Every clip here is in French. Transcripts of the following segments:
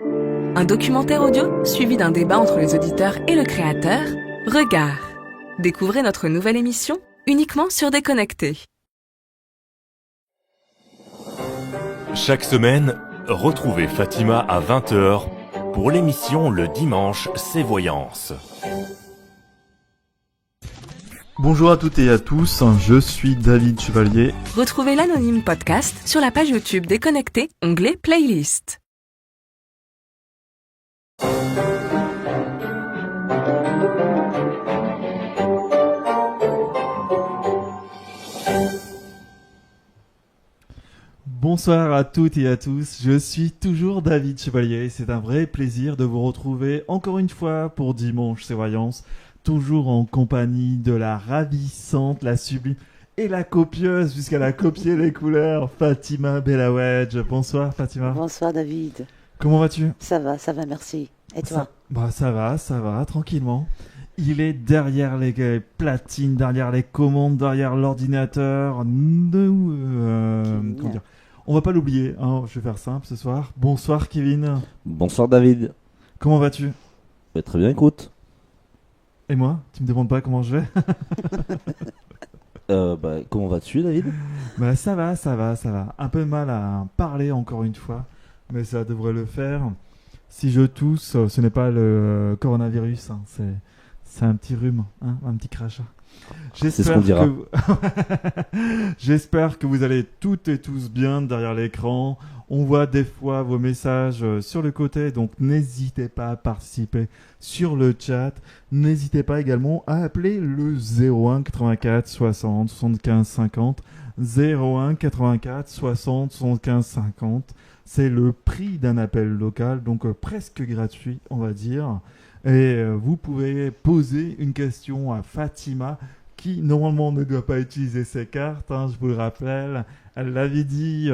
Un documentaire audio suivi d'un débat entre les auditeurs et le créateur, Regard. Découvrez notre nouvelle émission uniquement sur Déconnecté. Chaque semaine, retrouvez Fatima à 20h pour l'émission Le Dimanche, c'est Voyance. Bonjour à toutes et à tous, je suis David Chevalier. Retrouvez l'Anonyme Podcast sur la page YouTube Déconnecté, onglet Playlist. Bonsoir à toutes et à tous, je suis toujours David Chevalier. C'est un vrai plaisir de vous retrouver encore une fois pour Dimanche c'est Voyance, toujours en compagnie de la ravissante, la sublime et la copieuse, puisqu'elle a copié les couleurs, Fatima Belawedge. Bonsoir Fatima. Bonsoir David. Comment vas-tu ? Ça va, merci. Et toi ? Ça va, tranquillement. Il est derrière les platines, derrière les commandes, derrière l'ordinateur. Comment dire ? On va pas l'oublier, hein, je vais faire simple ce soir. Bonsoir Kevin. Bonsoir David. Comment vas-tu ? Très bien, écoute. Et moi ? Tu me demandes pas comment je vais ? Comment vas-tu David ? Ça va. Un peu mal à parler encore une fois, mais ça devrait le faire. Si je tousse, ce n'est pas le coronavirus, hein, c'est un petit rhume, hein, un petit crachat. C'est ce qu'on dira. J'espère que vous allez toutes et tous bien derrière l'écran. On voit des fois vos messages sur le côté, donc n'hésitez pas à participer sur le chat. N'hésitez pas également à appeler le 01 84 60 75 50. 01 84 60 75 50. C'est le prix d'un appel local, donc presque gratuit, on va dire. Et vous pouvez poser une question à Fatima, qui normalement ne doit pas utiliser ses cartes, hein, je vous le rappelle. Elle l'avait dit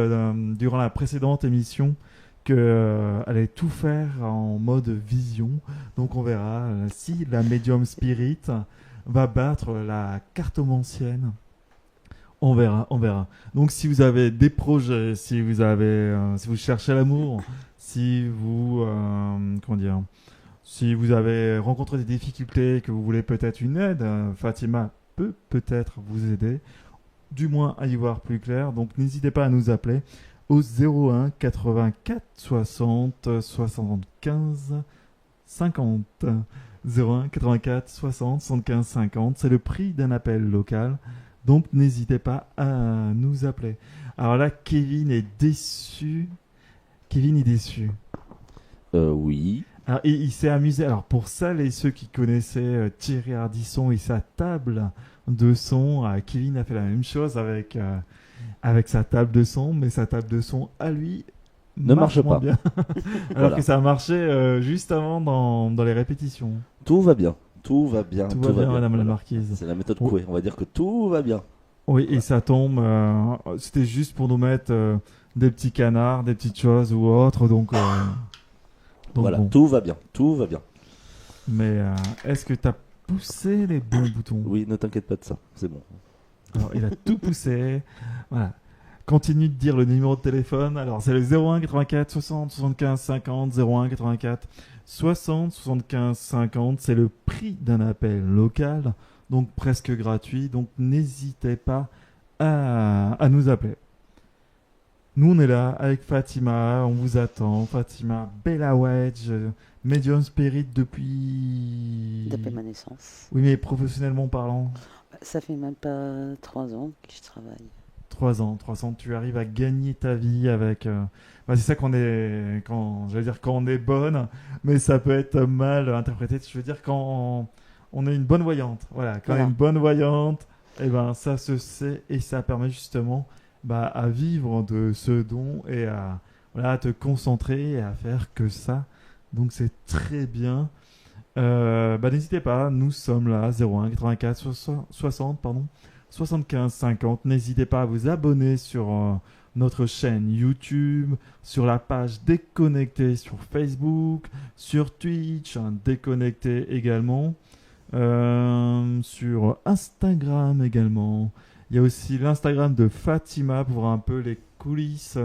durant la précédente émission qu'elle allait tout faire en mode vision. Donc on verra si la médium spirit va battre la cartomancienne. On verra. Donc si vous avez des projets, si vous cherchez l'amour, si vous si vous avez rencontré des difficultés, que vous voulez peut-être une aide, Fatima peut peut-être vous aider, du moins à y voir plus clair. Donc n'hésitez pas à nous appeler au 01 84 60 75 50. 01 84 60 75 50, c'est le prix d'un appel local. Donc n'hésitez pas à nous appeler. Alors là, Kevin est déçu. Oui. Alors, il s'est amusé. Alors pour celles et ceux qui connaissaient Thierry Ardisson et sa table de son, Kevin a fait la même chose avec sa table de son, mais sa table de son à lui ne marche pas bien. Alors voilà. Que ça a marché juste avant dans les répétitions. Tout va bien. Tout va bien, Madame la Marquise. C'est la méthode Coué. On va dire que tout va bien. Oui, et ça tombe. C'était juste pour nous mettre des petits canards, des petites choses ou autres. Donc voilà, bon. Tout va bien. Mais est-ce que tu as poussé les bons boutons ? Oui, ne t'inquiète pas de ça. C'est bon. Alors, il a tout poussé. Voilà. Continue de dire le numéro de téléphone. Alors, c'est le 01 84 60 75 50. 01 84 60 75 50. C'est le prix d'un appel local, donc presque gratuit. Donc, n'hésitez pas à nous appeler. Nous, on est là avec Fatima. On vous attend. Fatima Belawedge, Medium Spirit depuis ma naissance. Oui, mais professionnellement parlant. Ça fait même pas 3 ans que je travaille. 3 ans, tu arrives à gagner ta vie avec... c'est ça quand on est bonne, mais ça peut être mal interprété. Je veux dire quand on est une bonne voyante. Voilà, quand on est une bonne voyante, ça se sait et ça permet justement à vivre de ce don et à te concentrer et à faire que ça. Donc c'est très bien. N'hésitez pas, nous sommes là, 01 84 60 75 50. N'hésitez pas à vous abonner sur notre chaîne YouTube, sur la page Déconnecté sur Facebook, sur Twitch, Déconnecté également, sur Instagram également. Il y a aussi l'Instagram de Fatima pour voir un peu les coulisses,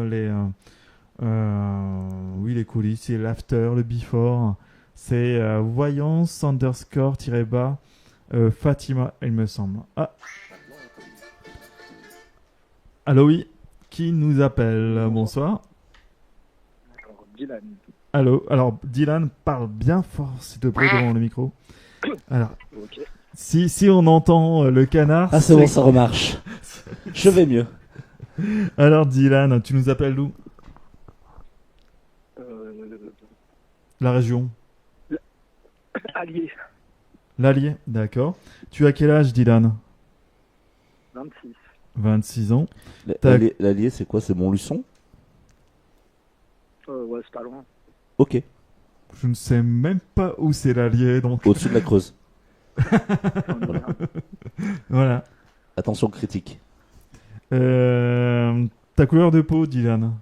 Oui, les coulisses, c'est l'after, le before. C'est voyance underscore tiré bas Fatima, il me semble. Ah. Allô, oui. Qui nous appelle? Bonsoir. Alors, Dylan. Allô. Alors, Dylan, parle bien fort, s'il te plaît, devant le micro. Alors, Ok. si on entend le canard, Ah, c'est bon, ça remarche. Je vais mieux. Alors, Dylan, tu nous appelles d'où? La région? Allier. L'Allier, d'accord. Tu as quel âge, Dylan? 26. 26 ans. L'Allier, c'est quoi? C'est Montluçon? Ouais, c'est pas loin. Ok. Je ne sais même pas où c'est l'Allier, donc Au-dessus de la Creuse. voilà. Attention critique. Ta couleur de peau, Dylan?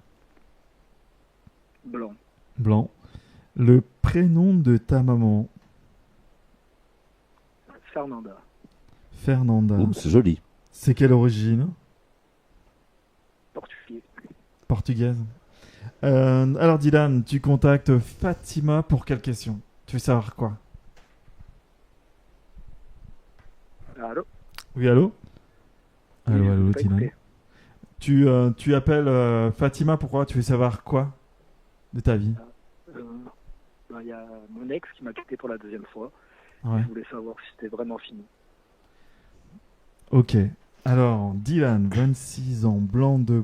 Blanc. Blanc. Le prénom de ta maman? Fernanda. Fernanda. Ouh, c'est joli. C'est quelle origine? Portugais. Portugaise. Alors Dylan, tu contactes Fatima pour quelle question? Tu veux savoir quoi? Allô? Oui, allô? Oui, Allô, je allô, vous ai pas Dylan. écouté. Tu appelles Fatima, pourquoi? Tu veux savoir quoi de ta vie? Il y a mon ex qui m'a quitté pour la deuxième fois. Ouais. Je voulais savoir si c'était vraiment fini. Ok. Alors, Dylan, 26 ans, blanc de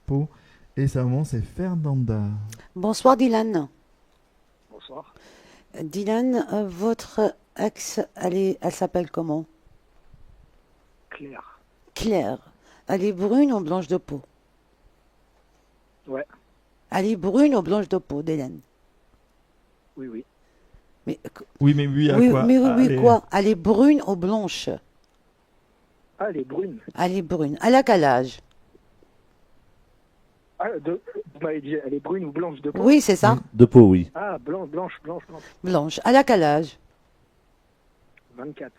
peau, et sa maman c'est Fernanda. Bonsoir Dylan. Bonsoir. Dylan, votre ex, elle s'appelle comment? Claire. Claire. Elle est brune ou blanche de peau? Ouais. Elle est brune ou blanche de peau, Dylan? Oui, oui. Mais, Oui, mais oui, à oui, quoi? mais oui, oui, Allez. quoi? Elle est brune ou blanche? Ah, elle est brune. Elle est brune. Elle a quel âge? Ah, vous m'avez dit, elle est brune ou blanche de peau? Oui, c'est ça? De peau, oui. Ah, blanche. Blanche. Elle a quel âge? 24.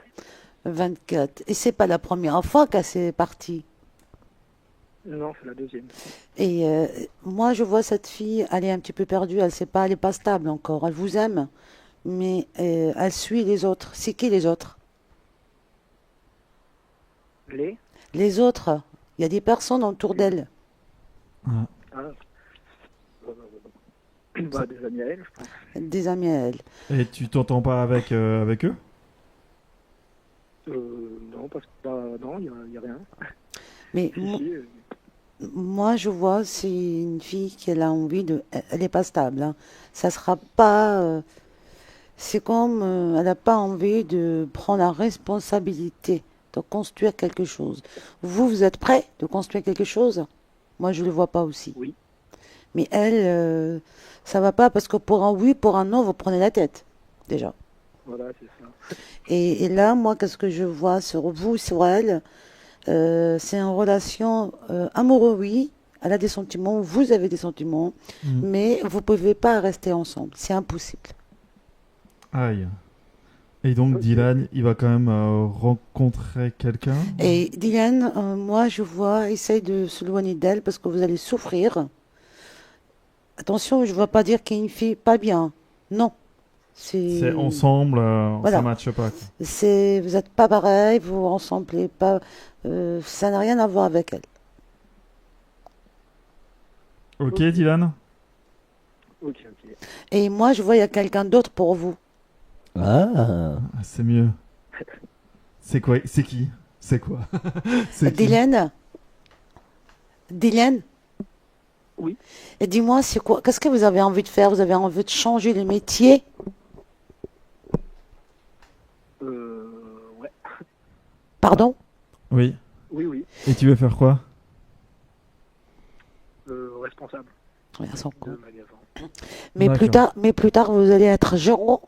24. Et c'est pas la première fois qu'elle s'est partie. Non, c'est la deuxième. Et moi, je vois cette fille, elle est un petit peu perdue, elle sait pas, elle est pas stable encore. Elle vous aime, mais elle suit les autres. C'est qui les autres? Les autres, il y a des personnes autour d'elle. Ah. Des amis à elle, je pense. Des amis à elle. Et tu t'entends pas avec eux? Non, parce que non, il y a rien. Mais Si, moi, je vois, c'est une fille qui a envie de... Elle est pas stable. Hein. Ça sera pas... c'est comme... elle n'a pas envie de prendre la responsabilité de construire quelque chose. Vous êtes prêt de construire quelque chose? Moi, je le vois pas aussi. Oui. Mais elle, ça va pas parce que pour un oui, pour un non, vous prenez la tête, déjà. Voilà, c'est ça. Et là, moi, qu'est-ce que je vois sur vous, sur elle? C'est une relation amoureuse, oui. Elle a des sentiments, vous avez des sentiments, mais vous pouvez pas rester ensemble. C'est impossible. Aïe. Et donc Ok. Dylan, il va quand même rencontrer quelqu'un? Et Dylan, moi, je vois, essaye de s'éloigner d'elle parce que vous allez souffrir. Attention, je ne veux pas dire qu'il y a une fille pas bien. Non. C'est ensemble, Voilà. ça matche pas. Quoi. Vous n'êtes pas pareil, vous ressemblez pas. Ça n'a rien à voir avec elle. Ok, Dylan? Ok. Et moi, je vois, il y a quelqu'un d'autre pour vous. Ah. Ah, c'est mieux. C'est quoi? C'est qui? C'est quoi? C'est qui? Dylan? Dylan? Oui. Et dis-moi, c'est quoi? Qu'est-ce que vous avez envie de faire? Vous avez envie de changer de métier? Ouais. Pardon? Oui. Oui. Et tu veux faire quoi? Responsable Oui, à son de compte. magasin. Mais plus tard, vous allez être gérant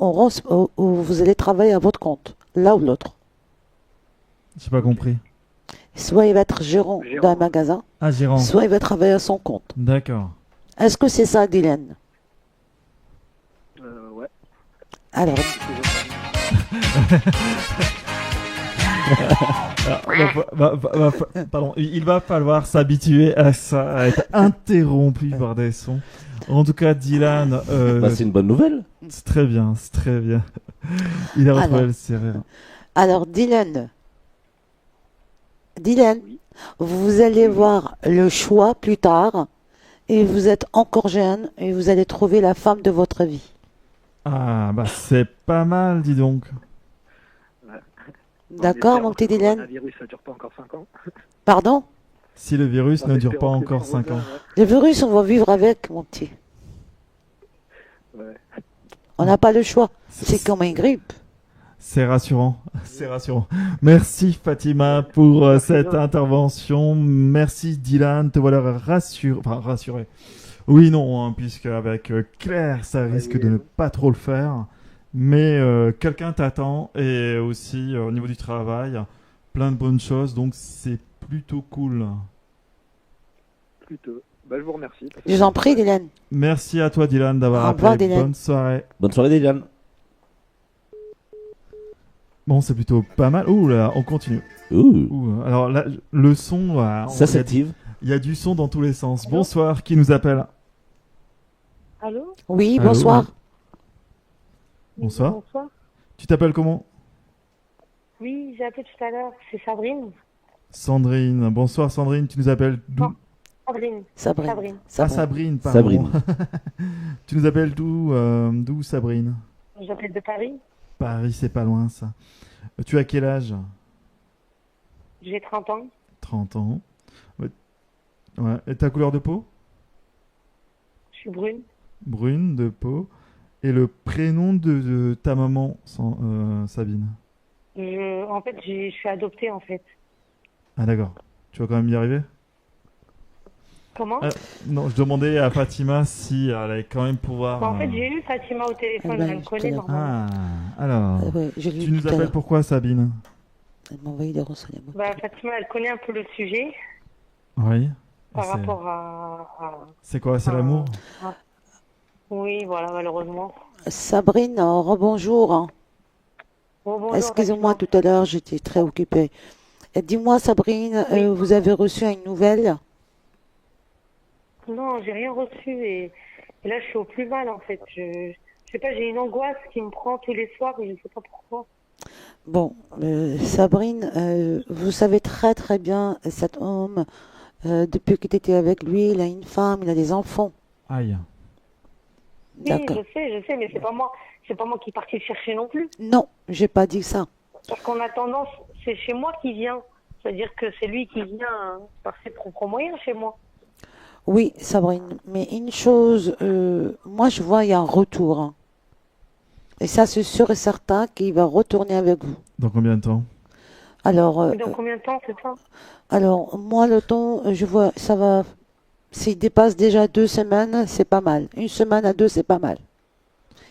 ou vous allez travailler à votre compte, l'un ou l'autre. J'ai pas compris. Soit il va être gérant d'un magasin, Ah, gérant. soit il va travailler à son compte. D'accord. Est-ce que c'est ça, Dylan? Ouais. Alors, Pardon, il va falloir s'habituer à ça, à être interrompu par des sons. En tout cas, Dylan, C'est une bonne nouvelle. c'est très bien, c'est très bien. Il a retrouvé Alors. le serrure. Alors, Dylan, Oui. vous allez voir le choix plus tard et vous êtes encore jeune et vous allez trouver la femme de votre vie. Ah, bah c'est pas mal, dis donc. D'accord, mon petit Dylan? Un virus, ça dure pas encore 5 ans. Pardon? Si le virus En ne dure pas espérant que encore c'est 5 ans. ouais. Le virus, on va vivre avec, mon petit. Ouais. On n'a pas le choix. C'est- C'est comme une grippe. C'est rassurant, c'est rassurant. Merci Fatima pour cette intervention. Merci Dylan, te voilà rassuré. Oui, non, hein, puisque avec Claire, ça risque de ne pas trop le faire. Mais quelqu'un t'attend et aussi au niveau du travail, plein de bonnes choses, donc c'est plutôt cool. Plutôt. Bah, je vous remercie. Je vous en prie, Dylan. Merci à toi Dylan d'avoir Au revoir, appelé. Dylan. Bonne soirée. Bonne soirée, Dylan. Bon, c'est plutôt pas mal. Ouh là, on continue. Ouh. Alors là, le son, Ça s'active. il y a du son dans tous les sens. Bonsoir, qui nous appelle? Allô? Oui, Allô? bonsoir. Bonsoir. Bonsoir. Tu t'appelles comment? Oui, j'ai appelé tout à l'heure. C'est Sabrine. Sandrine. Bonsoir Sandrine, tu nous appelles d'où? Non. Sabrine. Sabrine. Sabrine. Ah, Sabrine. Sabrine, pardon. Sabrine. Tu nous appelles d'où Sabrine? J'appelle de Paris. Paris, c'est pas loin ça. Tu as quel âge? J'ai 30 ans. 30 ans. Ouais. Et ta couleur de peau? Je suis brune. Brune de peau. Et le prénom de ta maman, Sabine? En fait, je suis adoptée, en fait. Ah d'accord. Tu vas quand même y arriver? Comment? Ah, non, je demandais à Fatima si elle allait quand même pouvoir... En fait, j'ai eu Fatima au téléphone. Eh ben, Elle me tout à connaît l'heure. normalement. Ah, alors... Ouais, je l'ai Tu eu nous tout à appelles l'heure. pourquoi Sabine? Elle m'a envoyé des renseignements. Bah, Fatima, elle connaît un peu le sujet Oui. par C'est- rapport à... C'est quoi? C'est Ah. l'amour? Oui, voilà, malheureusement. Sabrine, rebonjour. Hein. Oh, bonjour, Excusez-moi, Fatima. tout à l'heure, j'étais très occupée. Dis-moi, Sabrine, Oui. vous avez reçu une nouvelle? Non, j'ai rien reçu et là, je suis au plus mal, en fait. Je sais pas, j'ai une angoisse qui me prend tous les soirs et je sais pas pourquoi. Bon, Sabrine, vous savez très très bien, cet homme, depuis que tu étais avec lui, il a une femme, il a des enfants. Aïe. Oui, D'accord. je sais, mais c'est pas moi qui est parti le chercher non plus. Non, j'ai pas dit ça. Parce qu'on a tendance, c'est chez moi qui vient. C'est-à-dire que c'est lui qui vient par ses propres moyens chez moi. Oui, Sabrine, mais une chose, moi je vois, il y a un retour. Hein. Et ça, c'est sûr et certain qu'il va retourner avec vous. Dans combien de temps? Alors, Mais dans combien de temps, c'est ça? alors moi, le temps, je vois, ça va. S'il dépasse déjà 2 semaines, c'est pas mal. 1 semaine à 2, c'est pas mal.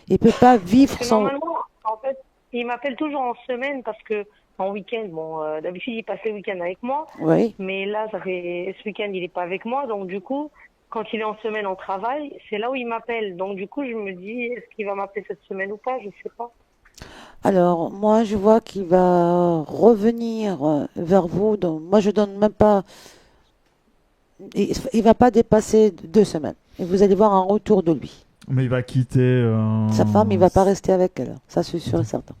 Il peut pas vivre Parce que sans. normalement, en fait, il m'appelle toujours en semaine parce que en week-end, bon, d'habitude, il passe le week-end avec moi. Oui, Mais là, ce week-end, il est pas avec moi. Donc, du coup, quand il est en semaine en travail, c'est là où il m'appelle. Donc, du coup, je me dis, est-ce qu'il va m'appeler cette semaine ou pas? Je sais pas. alors moi, je vois qu'il va revenir vers vous. Donc, moi, je donne même pas. Il va pas dépasser 2 semaines. Et vous allez voir un retour de lui. Mais il va quitter... Sa femme, il va pas rester avec elle. Ça, c'est sûr et certain.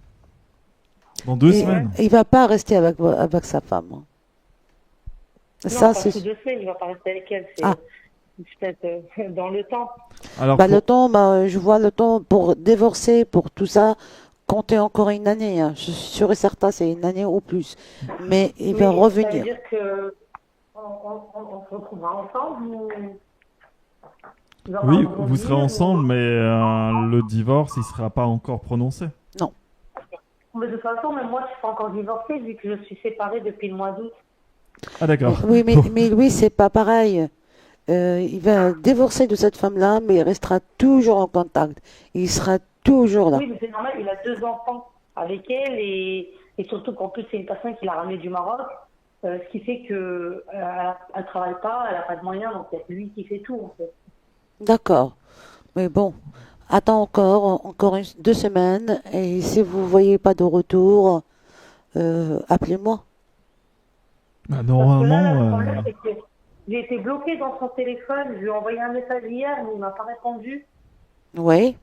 Dans 2 Et semaines? il va pas rester avec sa femme. Hein. Non, Ça, pas c'est. sous 2 semaines, il va pas rester avec elle. C'est Ah. peut-être dans le temps. Alors, Bah, le temps, je vois le temps pour divorcer, pour tout ça, compter encore une année. Hein. Je suis sûr et certain, c'est une année ou plus. Mais il va Mais ça veut revenir. dire que on se retrouvera ensemble ou... Il va oui, falloir vous serez revenir, ensemble, mais le divorce, il sera pas encore prononcé. Mais de toute façon, même moi, je suis pas encore divorcée vu que je suis séparée depuis le mois d'août. Ah d'accord. Oui, mais lui, c'est pas pareil. Il va divorcer de cette femme-là, mais il restera toujours en contact. Il sera toujours là. Oui, mais c'est normal, il a 2 enfants avec elle et surtout qu'en plus, c'est une personne qui l'a ramenée du Maroc. Ce qui fait que elle travaille pas, elle a pas de moyens, donc c'est lui qui fait tout en fait. D'accord. Mais bon, attends encore 2 semaines. Et si vous voyez pas de retour, appelez-moi. Bah, Parce que là, normalement, le problème, c'est que j'ai été bloquée dans son téléphone. Je lui ai envoyé un message hier, mais il m'a pas répondu. Oui.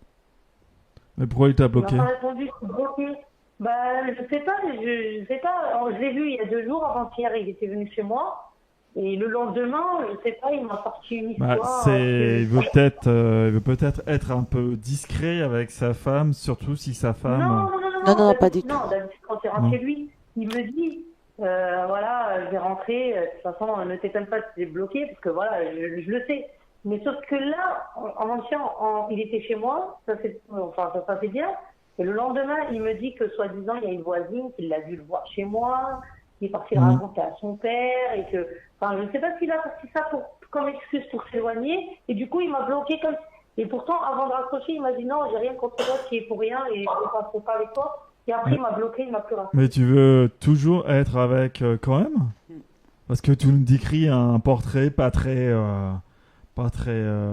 mais pourquoi il t'a Il m'a bloqué? pas répondu, je suis bloquée. Bah, je sais pas, je sais pas. Je l'ai vu il y a 2 jours, avant-hier, il était venu chez moi. Et le lendemain, je sais pas, il m'a sorti une Bah, histoire. il veut peut-être être un peu discret avec sa femme, surtout si sa Non, femme. non, non, non, Non, non, David, pas du tout. non, David, quand il rentre Non. chez lui, il me dit, voilà, je vais rentrer, de toute façon, ne t'étonne pas si c'est bloqué, parce que voilà, je le sais. Mais sauf que là, avant-hier, il était chez moi, ça fait bien, et le lendemain, il me dit que, soi-disant, il y a une voisine qui l'a dû le voir chez moi, qui est parti le raconter à son père, et que, enfin, je ne sais pas s'il a sorti ça comme excuse pour s'éloigner, et du coup, il m'a bloqué comme. Et pourtant, avant de raccrocher, il m'a dit non, j'ai rien contre toi, qui est pour rien, et je ne passerai pas avec toi. Et après, il m'a bloqué, il m'a plus raccroché. Mais tu veux toujours être avec quand même? Parce que tu nous décris un portrait pas très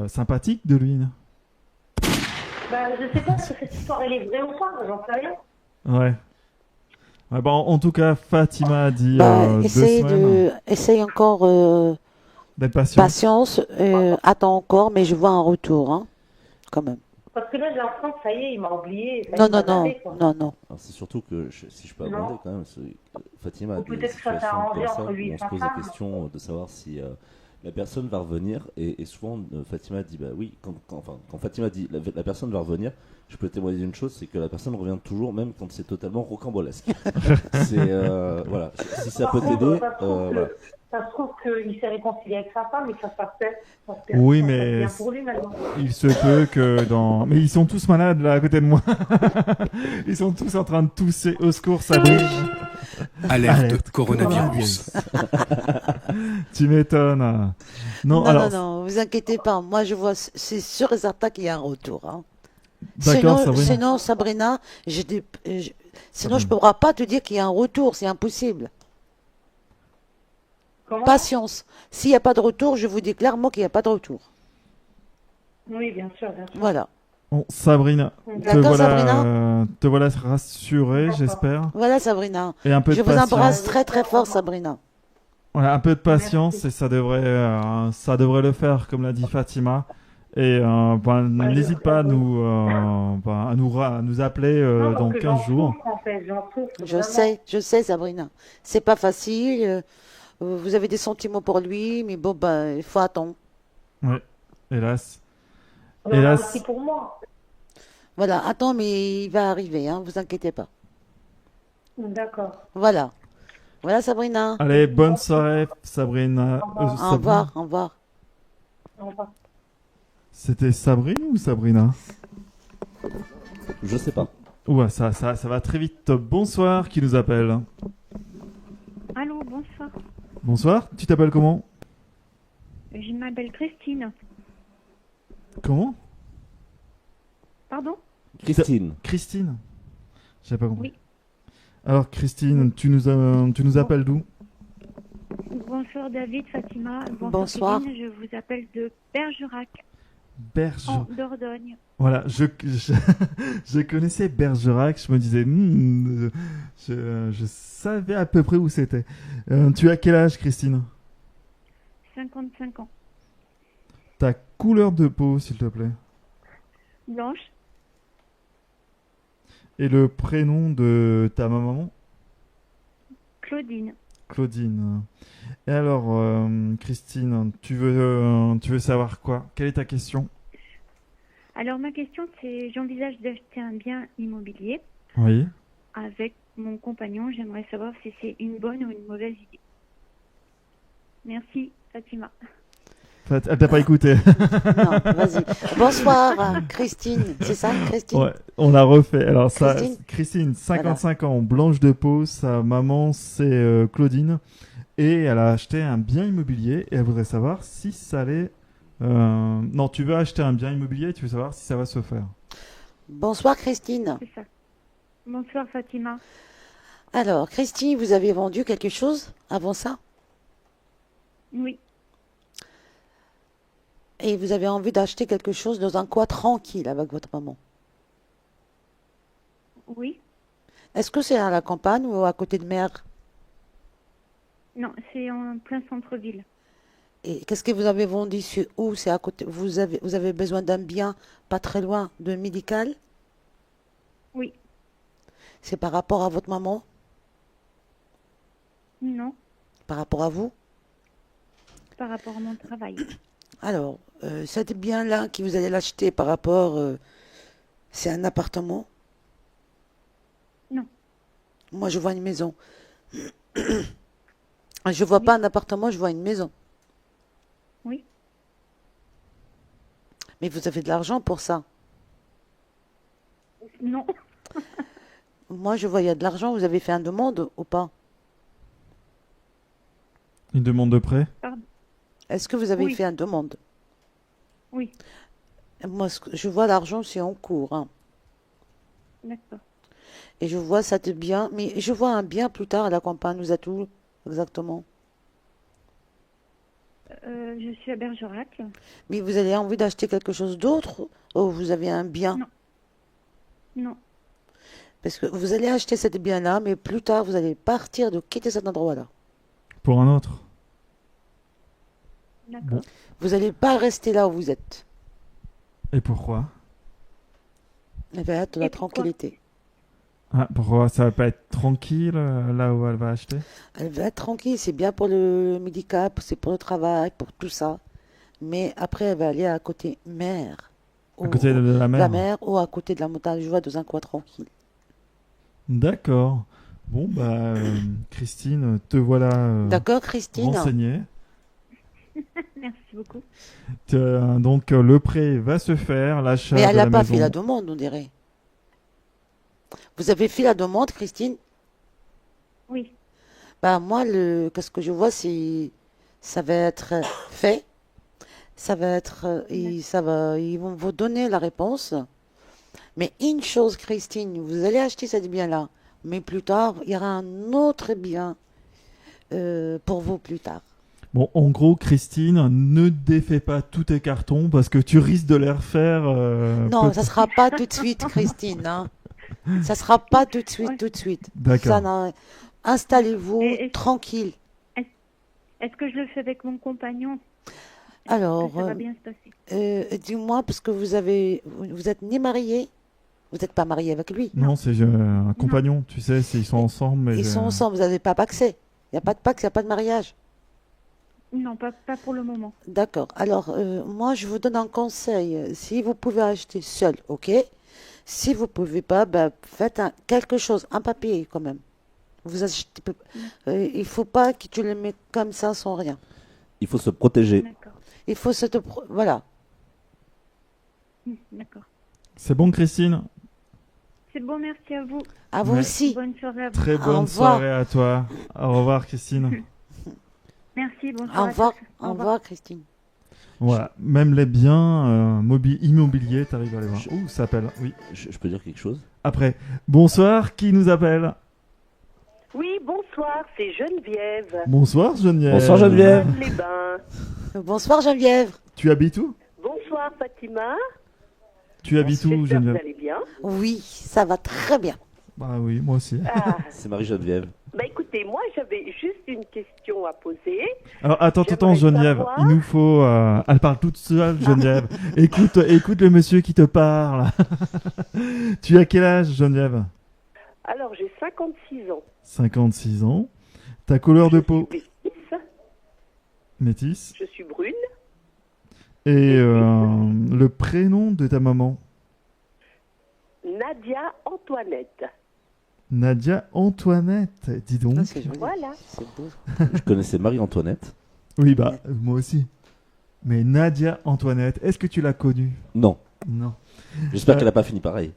sympathique de lui. Non? Ben, je sais pas si cette histoire elle est vraie ou pas, j'en sais rien. Ouais. Ouais, bon, en tout cas, Fatima a dit Bah, 2 essaye semaines essaye encore d'être patient. patience. Attends encore, mais je vois un retour, hein, quand même. Parce que là, j'ai l'impression que ça y est, il m'a oublié. Ça y est, Non, il m'a non, non, zappé, quoi. non, non. Alors, c'est surtout que, si je peux Non. aborder quand même, Fatima a Ou des peut-être que ça s'est situations arrangé comme ça entre lui où et on sa se pose la femme. question de savoir si la personne va revenir. Et souvent, Fatima dit, bah oui, quand Fatima dit la personne va revenir, je peux témoigner d'une chose, c'est que la personne revient toujours, même quand c'est totalement rocambolesque. Voilà. Si ça Par peut contre, t'aider, ça se trouve voilà. ça se trouve qu'il s'est réconcilié avec sa femme et que ça se passe Oui, ça se mais passe bien pour lui maintenant. il se peut que dans. Mais ils sont tous malades là à côté de moi. Ils sont tous en train de tousser. Au secours, Sabrine. Alerte coronavirus. Tu m'étonnes. Non, Non, alors. non, vous inquiétez pas. Moi, je vois, c'est sûr et certain qu'il y a un retour, hein. D'accord, Sabrina. Sinon, Sabrina, sinon, je ne pourrais pas te dire qu'il y a un retour, c'est impossible. Comment? Patience. S'il n'y a pas de retour, je vous dis clairement qu'il n'y a pas de retour. Oui, bien sûr, bien sûr. Voilà. Bon, Sabrina, D'accord, Sabrina. te voilà rassurée, D'accord. j'espère. Voilà, Sabrina. Et un peu Je de vous patience. embrasse très très fort, Sabrina. Voilà, un peu de patience Merci. et ça devrait le faire, comme l'a dit Fatima. Et n'hésite pas à nous, à nous appeler Non, parce dans que 15 jours. souffre, en fait, j'en souffre, Je vraiment. sais, Sabrina. C'est pas facile. Vous avez des sentiments pour lui, mais bon, bah, il faut attendre. Ouais, hélas. Il y en a Hélas. aussi pour moi. Voilà, attends, mais il va arriver, hein, vous inquiétez pas. D'accord. Voilà. Voilà, Sabrina. Allez, bonne soirée, Sabrina. Au Au revoir, au revoir. Au revoir. C'était Sabrine ou Sabrina? Je sais pas. Ouais, ça va très vite. Bonsoir, qui nous appelle? Allô, bonsoir. Bonsoir, tu t'appelles comment? Je m'appelle Christine. Comment? Pardon? Christine. Christine? J'ai pas compris. Oui. Alors, Christine, tu nous appelles d'où? Bonsoir David, Fatima. Bonsoir. Kevin. Je vous appelle de Bergerac, Berge. en Dordogne. Voilà, je connaissais Bergerac, je me disais, je savais à peu près où c'était. Tu as quel âge, Christine? 55 ans. Ta couleur de peau, s'il te plaît. Blanche. Et le prénom de ta maman? Claudine. Claudine. Et alors, Christine, tu veux savoir quoi? Quelle est ta question? Alors ma question c'est, j'envisage d'acheter un bien immobilier Oui. avec mon compagnon. J'aimerais savoir si c'est une bonne ou une mauvaise idée. Merci Fatima. Elle t'a pas écouté. Non, vas-y. Bonsoir, Christine. C'est ça, Christine? Ouais, on a refait. Alors ça, Christine. Christine, 55 ans, blanche de peau. Sa maman, c'est Claudine. Et elle a acheté un bien immobilier et elle voudrait savoir si ça allait... Non, tu veux acheter un bien immobilier et tu veux savoir si ça va se faire. Bonsoir, Christine. C'est ça. Bonsoir Fatima. Alors, Christine, vous avez vendu quelque chose avant ça? Oui. Et vous avez envie d'acheter quelque chose dans un coin tranquille avec votre maman? Oui. Est-ce que c'est à la campagne ou à côté de mer? Non, c'est en plein centre-ville. Et qu'est-ce que vous avez vendu? C'est où? C'est à côté. Vous avez besoin d'un bien pas très loin de médical? Oui. C'est par rapport à votre maman? Non, Par rapport à vous? par rapport à mon travail. Alors, cet bien-là qui vous allez l'acheter par rapport, c'est un appartement? Non. Moi, je vois une maison. Je vois pas un appartement, je vois une maison. Oui. Mais vous avez de l'argent pour ça. Non. Moi, je vois, il y a de l'argent. Vous avez fait une demande ou pas? Une demande de prêt? Est-ce que vous avez Oui. fait une demande? Oui. Moi, je vois l'argent, c'est en cours, hein. D'accord. Et je vois ça de bien. Mais je vois un bien plus tard à la campagne. Vous êtes où exactement? Je suis à Bergerac. Mais vous avez envie d'acheter quelque chose d'autre? Ou vous avez un bien? Non. Non. Parce que vous allez acheter cet bien-là, mais plus tard, vous allez partir de quitter cet endroit-là. Pour un autre? D'accord. Bon. Vous n'allez pas rester là où vous êtes. Et pourquoi? Il va être de la Et pourquoi? tranquillité. Ah, pourquoi ça va pas être tranquille là où elle va acheter? Elle va être tranquille, c'est bien pour le médical, c'est pour le travail, pour tout ça. Mais après, elle va aller à côté mer. À côté de la mer? La mer ou à côté de la montagne. Je vois dans un coin tranquille. D'accord. Bon, bah, Christine, te voilà D'accord, Christine? renseignée. Merci beaucoup. Donc, le prêt va se faire, l'achat Mais de elle la n'a pas maison. fait la demande, on dirait. Vous avez fait la demande, Christine? Oui. Bah, moi, qu'est-ce que je vois, c'est ça va être fait. Ça va être, ils vont vous donner la réponse. Mais une chose, Christine, vous allez acheter cette bien-là, mais plus tard, il y aura un autre bien pour vous plus tard. Bon, en gros, Christine, ne défais pas tous tes cartons parce que tu risques de les refaire. Non, ça sera pas tout de suite, Christine, hein. Ça sera pas tout de suite, tout de suite. D'accord. Ça installez-vous Et- tranquille. Est-ce que je le fais avec mon compagnon? Alors, Ça va bien se passer. dis-moi, parce que vous êtes ni marié, vous n'êtes pas marié avec lui. Non, c'est un compagnon, tu sais, ils sont ensemble. Mais Ils sont ensemble, vous n'avez pas paxé. Il n'y a pas de pax, il n'y a pas de mariage. Non, pas pour le moment. D'accord. Alors, moi, je vous donne un conseil. Si vous pouvez acheter seul, ok. Si vous ne pouvez pas, ben, faites quelque chose, un papier quand même. Vous achetez, il ne faut pas que tu le mettes comme ça sans rien. Il faut se protéger. D'accord. Il faut voilà. D'accord. C'est bon, Christine? C'est bon, merci à vous. À vous Ouais. aussi. Bonne soirée à vous. Très Au bonne revoir. soirée à toi. Au revoir, Christine. Merci, bonne Au soirée. revoir. à tous. Au revoir, Christine. Voilà, même les biens immobiliers, t'arrives à les voir. Ouh, ça appelle, oui. Je peux dire quelque chose? Après, bonsoir, qui nous appelle? Oui, bonsoir, c'est Geneviève. Bonsoir, Geneviève. Bonsoir, Geneviève. Les Bains. Bonsoir, Geneviève. Tu habites où? Bonsoir, Fatima. Tu habites où, J'espère que vous Geneviève? allez bien. Oui, ça va très bien. Bah oui, moi aussi. Ah, C'est Marie-Geneviève. bah écoutez, moi j'avais juste une question à poser. Alors, attends, J'aimerais Geneviève, savoir- il nous faut... Elle parle toute seule, Geneviève. écoute le monsieur qui te parle. Tu as quel âge, Geneviève? Alors j'ai 56 ans. 56 ans. Ta couleur de peau? Je suis métisse, Métisse. je suis brune. Et le prénom de ta maman? Nadia Antoinette. Nadia Antoinette, dis donc. Ah, c'est joli. Voilà. C'est beau. Je connaissais Marie-Antoinette. Oui, bah, moi aussi. Mais Nadia Antoinette, est-ce que tu l'as connue? Non. Non. J'espère qu'elle n'a pas fini pareil.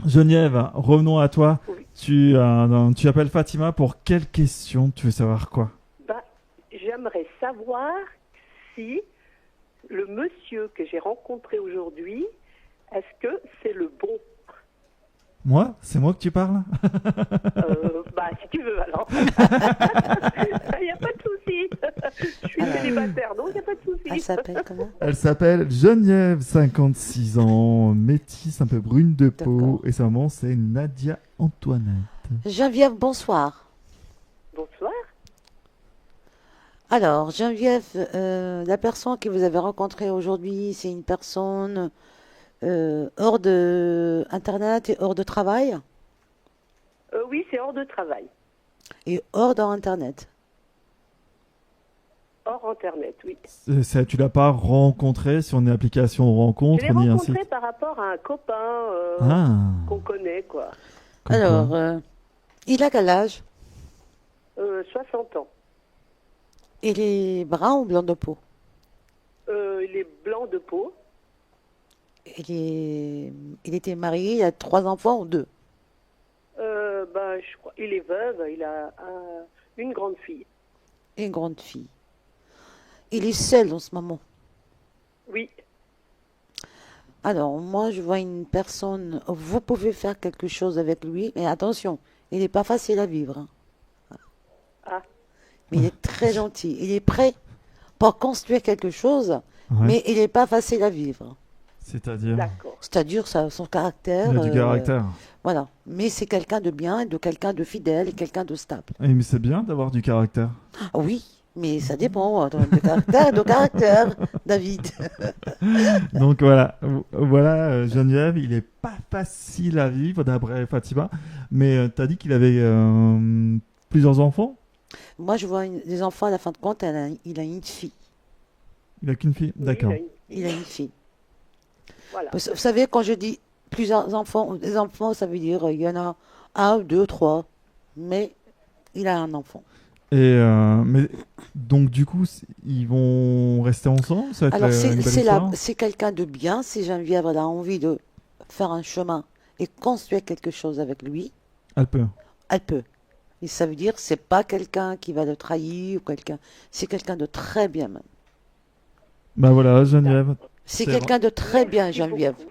Geneviève, revenons à toi. Oui. Tu appelles Fatima pour quelle question? Tu veux savoir quoi? Bah, j'aimerais savoir si le monsieur que j'ai rencontré aujourd'hui, est-ce que c'est le bon? Moi? C'est moi que tu parles? Bah, si tu veux, alors. Il n'y a pas de souci. Je suis célibataire, donc il n'y a pas de souci. Elle s'appelle comment? Elle s'appelle Geneviève, 56 ans, métisse, un peu brune de peau, D'accord. et sa maman c'est Nadia Antoinette. Geneviève, bonsoir. Bonsoir. Alors, Geneviève, la personne que vous avez rencontrée aujourd'hui, c'est une personne hors de Internet et hors de travail Oui, c'est hors de travail. et hors d'Internet. Hors Internet, oui. Tu l'as pas rencontré sur une application de rencontre Je l'ai ni un rencontré site? par rapport à un copain Ah, qu'on connaît, quoi. comme Alors, quoi. il a quel âge? 60 ans. Il est brun ou blanc de peau? Il est blanc de peau. Il était marié, il a 3 enfants ou 2? Je crois, il est veuve, il a une grande fille. Une grande fille. Il est seul en ce moment. Oui. Alors, moi, je vois une personne, vous pouvez faire quelque chose avec lui, mais attention, il n'est pas facile à vivre, hein. Ah. Mais il est très gentil. Il est prêt pour construire quelque chose, Ouais. mais il n'est pas facile à vivre. C'est-à-dire, D'accord. C'est-à-dire son caractère. il a du caractère. Voilà. Mais c'est quelqu'un de bien, de quelqu'un de fidèle, et quelqu'un de stable. Mais c'est bien d'avoir du caractère. Ah oui, mais ça dépend de caractère et de caractère, David. Donc voilà, Geneviève, il est pas facile à vivre d'après Fatima, mais tu as dit qu'il avait plusieurs enfants? Moi, je vois des enfants, à la fin de compte, il a une fille. Il a qu'une fille? Oui, D'accord. Il a une fille. Voilà. Vous savez, quand je dis plusieurs enfants, des enfants, ça veut dire il y en a 1, 2, 3, mais il a un enfant. Mais donc du coup, ils vont rester ensemble? Ça va être Alors, une belle histoire? c'est quelqu'un de bien. Si Geneviève a envie de faire un chemin et construire quelque chose avec lui, Elle peut. elle peut. Et ça veut dire c'est pas quelqu'un qui va le trahir ou quelqu'un. C'est quelqu'un de très bien même. Bah voilà, Geneviève, C'est C'est quelqu'un de très bien, Merci Geneviève. beaucoup.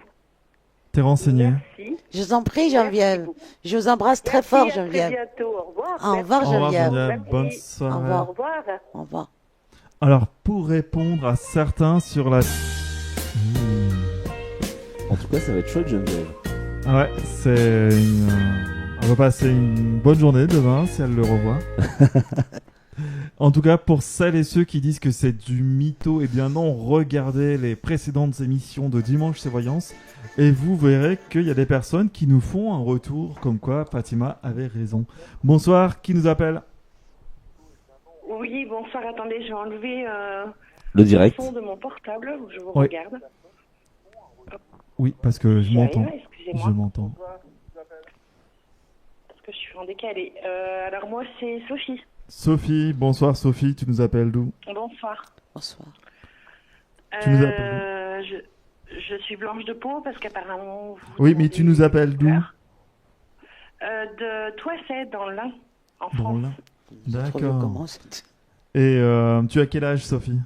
t'es renseignée. Merci. Je vous en prie, Geneviève. beaucoup. Je vous embrasse très Merci, fort, à très Geneviève. bientôt. Au revoir. Au revoir, Au revoir, Geneviève. Geneviève. Merci. Bonne Au soirée. revoir. revoir. Au revoir. Alors, pour répondre à certains sur la... En tout cas, ça va être chouette, Geneviève. Ouais, on va passer une bonne journée demain si elle le revoit. En tout cas, pour celles et ceux qui disent que c'est du mytho, eh bien non, regardez les précédentes émissions de Dimanche C'est Voyance et vous verrez qu'il y a des personnes qui nous font un retour comme quoi Fatima avait raison. Bonsoir, qui nous appelle? Oui, bonsoir, attendez, je vais enlever Le direct. le son de mon portable, je vous Oui. regarde. Oui, parce que je J'y m'entends. arrive, excusez-moi. Je m'entends. Parce que je suis en décalé. Alors moi, c'est Sophie. Sophie, bonsoir Sophie, tu nous appelles d'où? Bonsoir. Bonsoir. Tu nous appelles Je suis blanche de peau parce qu'apparemment... vous Oui, mais demandez tu nous appelles d'où? couleur. De Toisset, dans l'Ain, en Dans France. l'Ain. Trouve D'accord. comment c'est- Et tu as quel âge Sophie?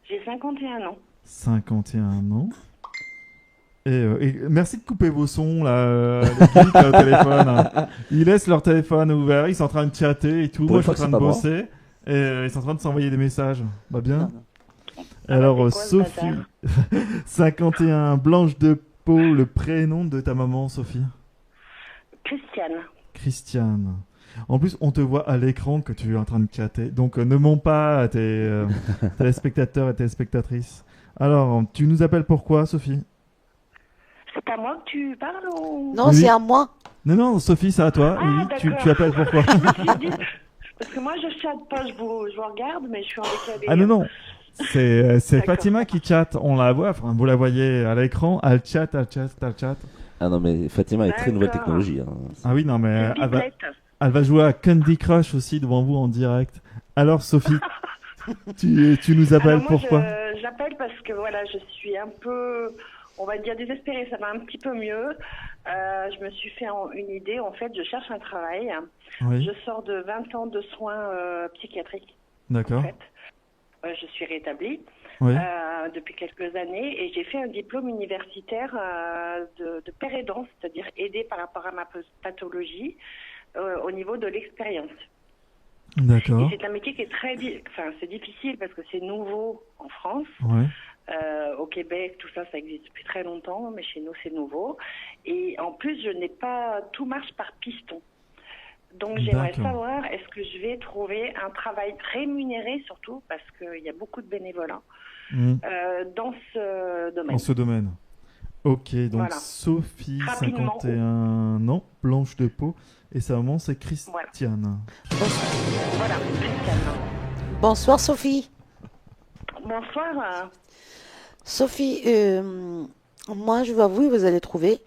J'ai 51 ans. 51 ans. Et merci de couper vos sons là, les geeks là, au téléphone. Hein. Ils laissent leur téléphone ouvert, ils sont en train de chatter et tout. Pour Moi une je suis en fois train que de c'est pas bosser et ils sont en train de s'envoyer des messages. Bah bien. Non, non. Alors c'est quoi, ce Sophie, 51, blanche de peau, le prénom de ta maman Sophie? Christiane. Christiane. En plus, on te voit à l'écran que tu es en train de chatter. Donc ne mens pas à tes téléspectateurs et téléspectatrices. Alors, tu nous appelles pourquoi Sophie? C'est à moi que tu parles ou... Non, Oui. c'est à moi. Non, Sophie, c'est à toi. Ah, Oui, d'accord. tu appelles pourquoi? Je me suis dit- Parce que moi, je chatte pas, je vous regarde, mais je suis en décalé. Ah non. C'est D'accord. Fatima qui chatte. On la voit, enfin, vous la voyez à l'écran. Elle chatte. Ah non, mais Fatima est très nouvelle D'accord. technologie. Hein. Ah oui, non, mais Une biblette. elle va jouer à Candy Crush aussi devant vous en direct. Alors, Sophie, tu nous appelles Alors moi, pourquoi? J'appelle parce que voilà, je suis un peu, on va dire désespérée, ça va un petit peu mieux. Je me suis fait une idée, en fait, je cherche un travail. Oui, Je sors de 20 ans de soins psychiatriques, en d'accord. fait. Je suis rétablie Oui, depuis quelques années et j'ai fait un diplôme universitaire de père aidant, c'est-à-dire aider par rapport à ma pathologie au niveau de l'expérience. D'accord. Et c'est un métier qui est c'est difficile parce que c'est nouveau en France. Ouais. Au Québec, tout ça, ça existe depuis très longtemps, mais chez nous, c'est nouveau. Et en plus, tout marche par piston. Donc, j'aimerais D'accord. savoir, est-ce que je vais trouver un travail rémunéré, surtout, parce qu'il y a beaucoup de bénévolat, dans ce domaine. Dans ce domaine. Ok, donc Voilà. Sophie, Rapidement. 51 ans, blanche de peau, et sa maman c'est Christiane. Voilà, Christiane. Bonsoir Sophie. Bonsoir. Sophie, moi je vous avoue, vous allez trouver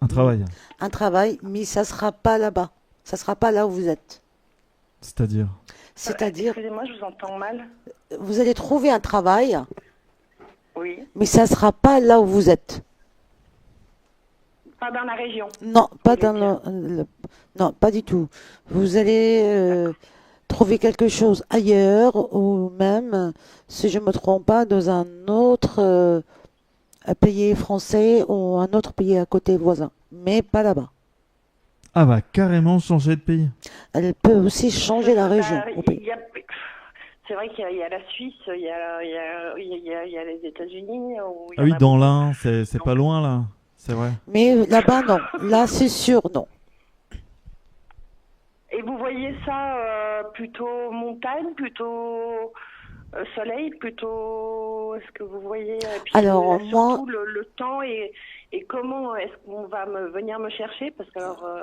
Un travail, un travail, mais ça sera pas là-bas. Ça sera pas là où vous êtes. c'est-à-dire C'est-à-dire, Excusez-moi, je vous entends mal. vous allez trouver un travail, Oui. mais ça sera pas là où vous êtes. Pas dans la région. Non, pas dans non, pas du tout. Vous allez trouver quelque chose ailleurs ou même, si je me trompe pas, dans un autre pays français ou un autre pays à côté voisin, mais pas là-bas. Ah bah carrément changer de pays. Elle peut aussi changer la région. au pays. C'est vrai qu'il y a la Suisse, il y a les États-Unis. Ah oui, dans l'Ain, c'est pas loin là, c'est vrai. Mais là-bas, non. Là, c'est sûr, non. Et vous voyez ça plutôt montagne, plutôt soleil, plutôt... Est-ce que vous voyez puis Alors, surtout le temps et comment est-ce qu'on va venir me chercher parce que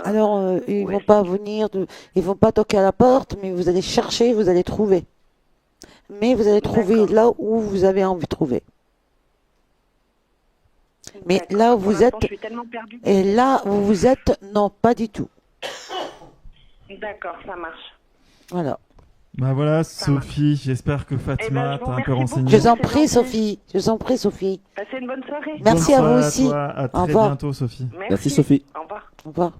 Alors, ils vont pas venir, ils vont pas toquer à la porte, mais vous allez chercher, vous allez trouver. Mais vous allez trouver là où vous avez envie de trouver. Mais là où Pour vous l'instant, êtes, je suis tellement perdue. et là où vous êtes, non, pas du tout. D'accord, ça marche. Voilà. Bah voilà, Sophie, j'espère que Fatima t'a un peu renseigné. Je vous en prie, Sophie. Je vous en prie, Sophie. Passez une bonne soirée. Merci à vous aussi. Toi, à Au très revoir. bientôt, Sophie. Merci, Sophie. Au revoir. Au revoir.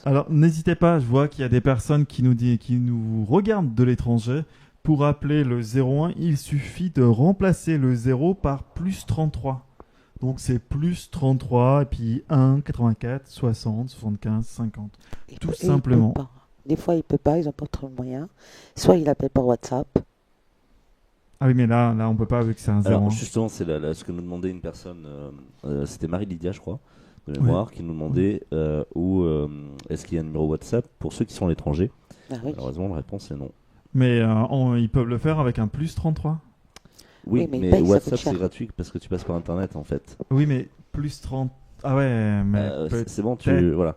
Alors n'hésitez pas, je vois qu'il y a des personnes qui nous regardent de l'étranger. Pour appeler le 01, il suffit de remplacer le 0 par plus 33. Donc c'est plus 33 et puis 1, 84, 60, 75, 50. Tout simplement. Il peut pas. Des fois, il peut pas, ils ont pas trop de moyens. Soit il appelle par WhatsApp. Ah oui, mais là on peut pas vu que c'est un 0. Alors justement, c'est ce que nous demandait une personne, c'était Marie-Lydia, je crois, de mémoire, qui nous demandait où est-ce qu'il y a un numéro WhatsApp pour ceux qui sont à l'étranger. Ah oui. Malheureusement, la réponse est non. Mais ils peuvent le faire avec un plus 33. Oui, mais mais ça WhatsApp coûte cher. c'est gratuit parce que tu passes par Internet en fait. Oui, mais plus 30... Ah ouais, mais C'est bon, peut-être voilà.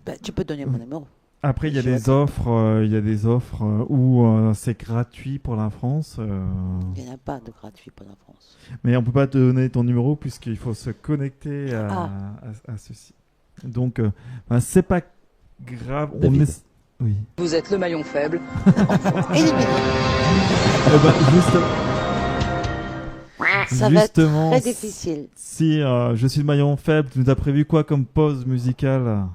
Ben, tu peux donner mon numéro. Après, il y a des offres, où c'est gratuit pour la France. Il n'y en a pas de gratuit pour la France. Mais on peut pas te donner ton numéro puisqu'il faut se connecter à ceci. Donc, c'est pas grave. Oui. Vous êtes le maillon faible. Ça va être très difficile. Si je suis le maillon faible, tu nous as prévu quoi comme pause musicale?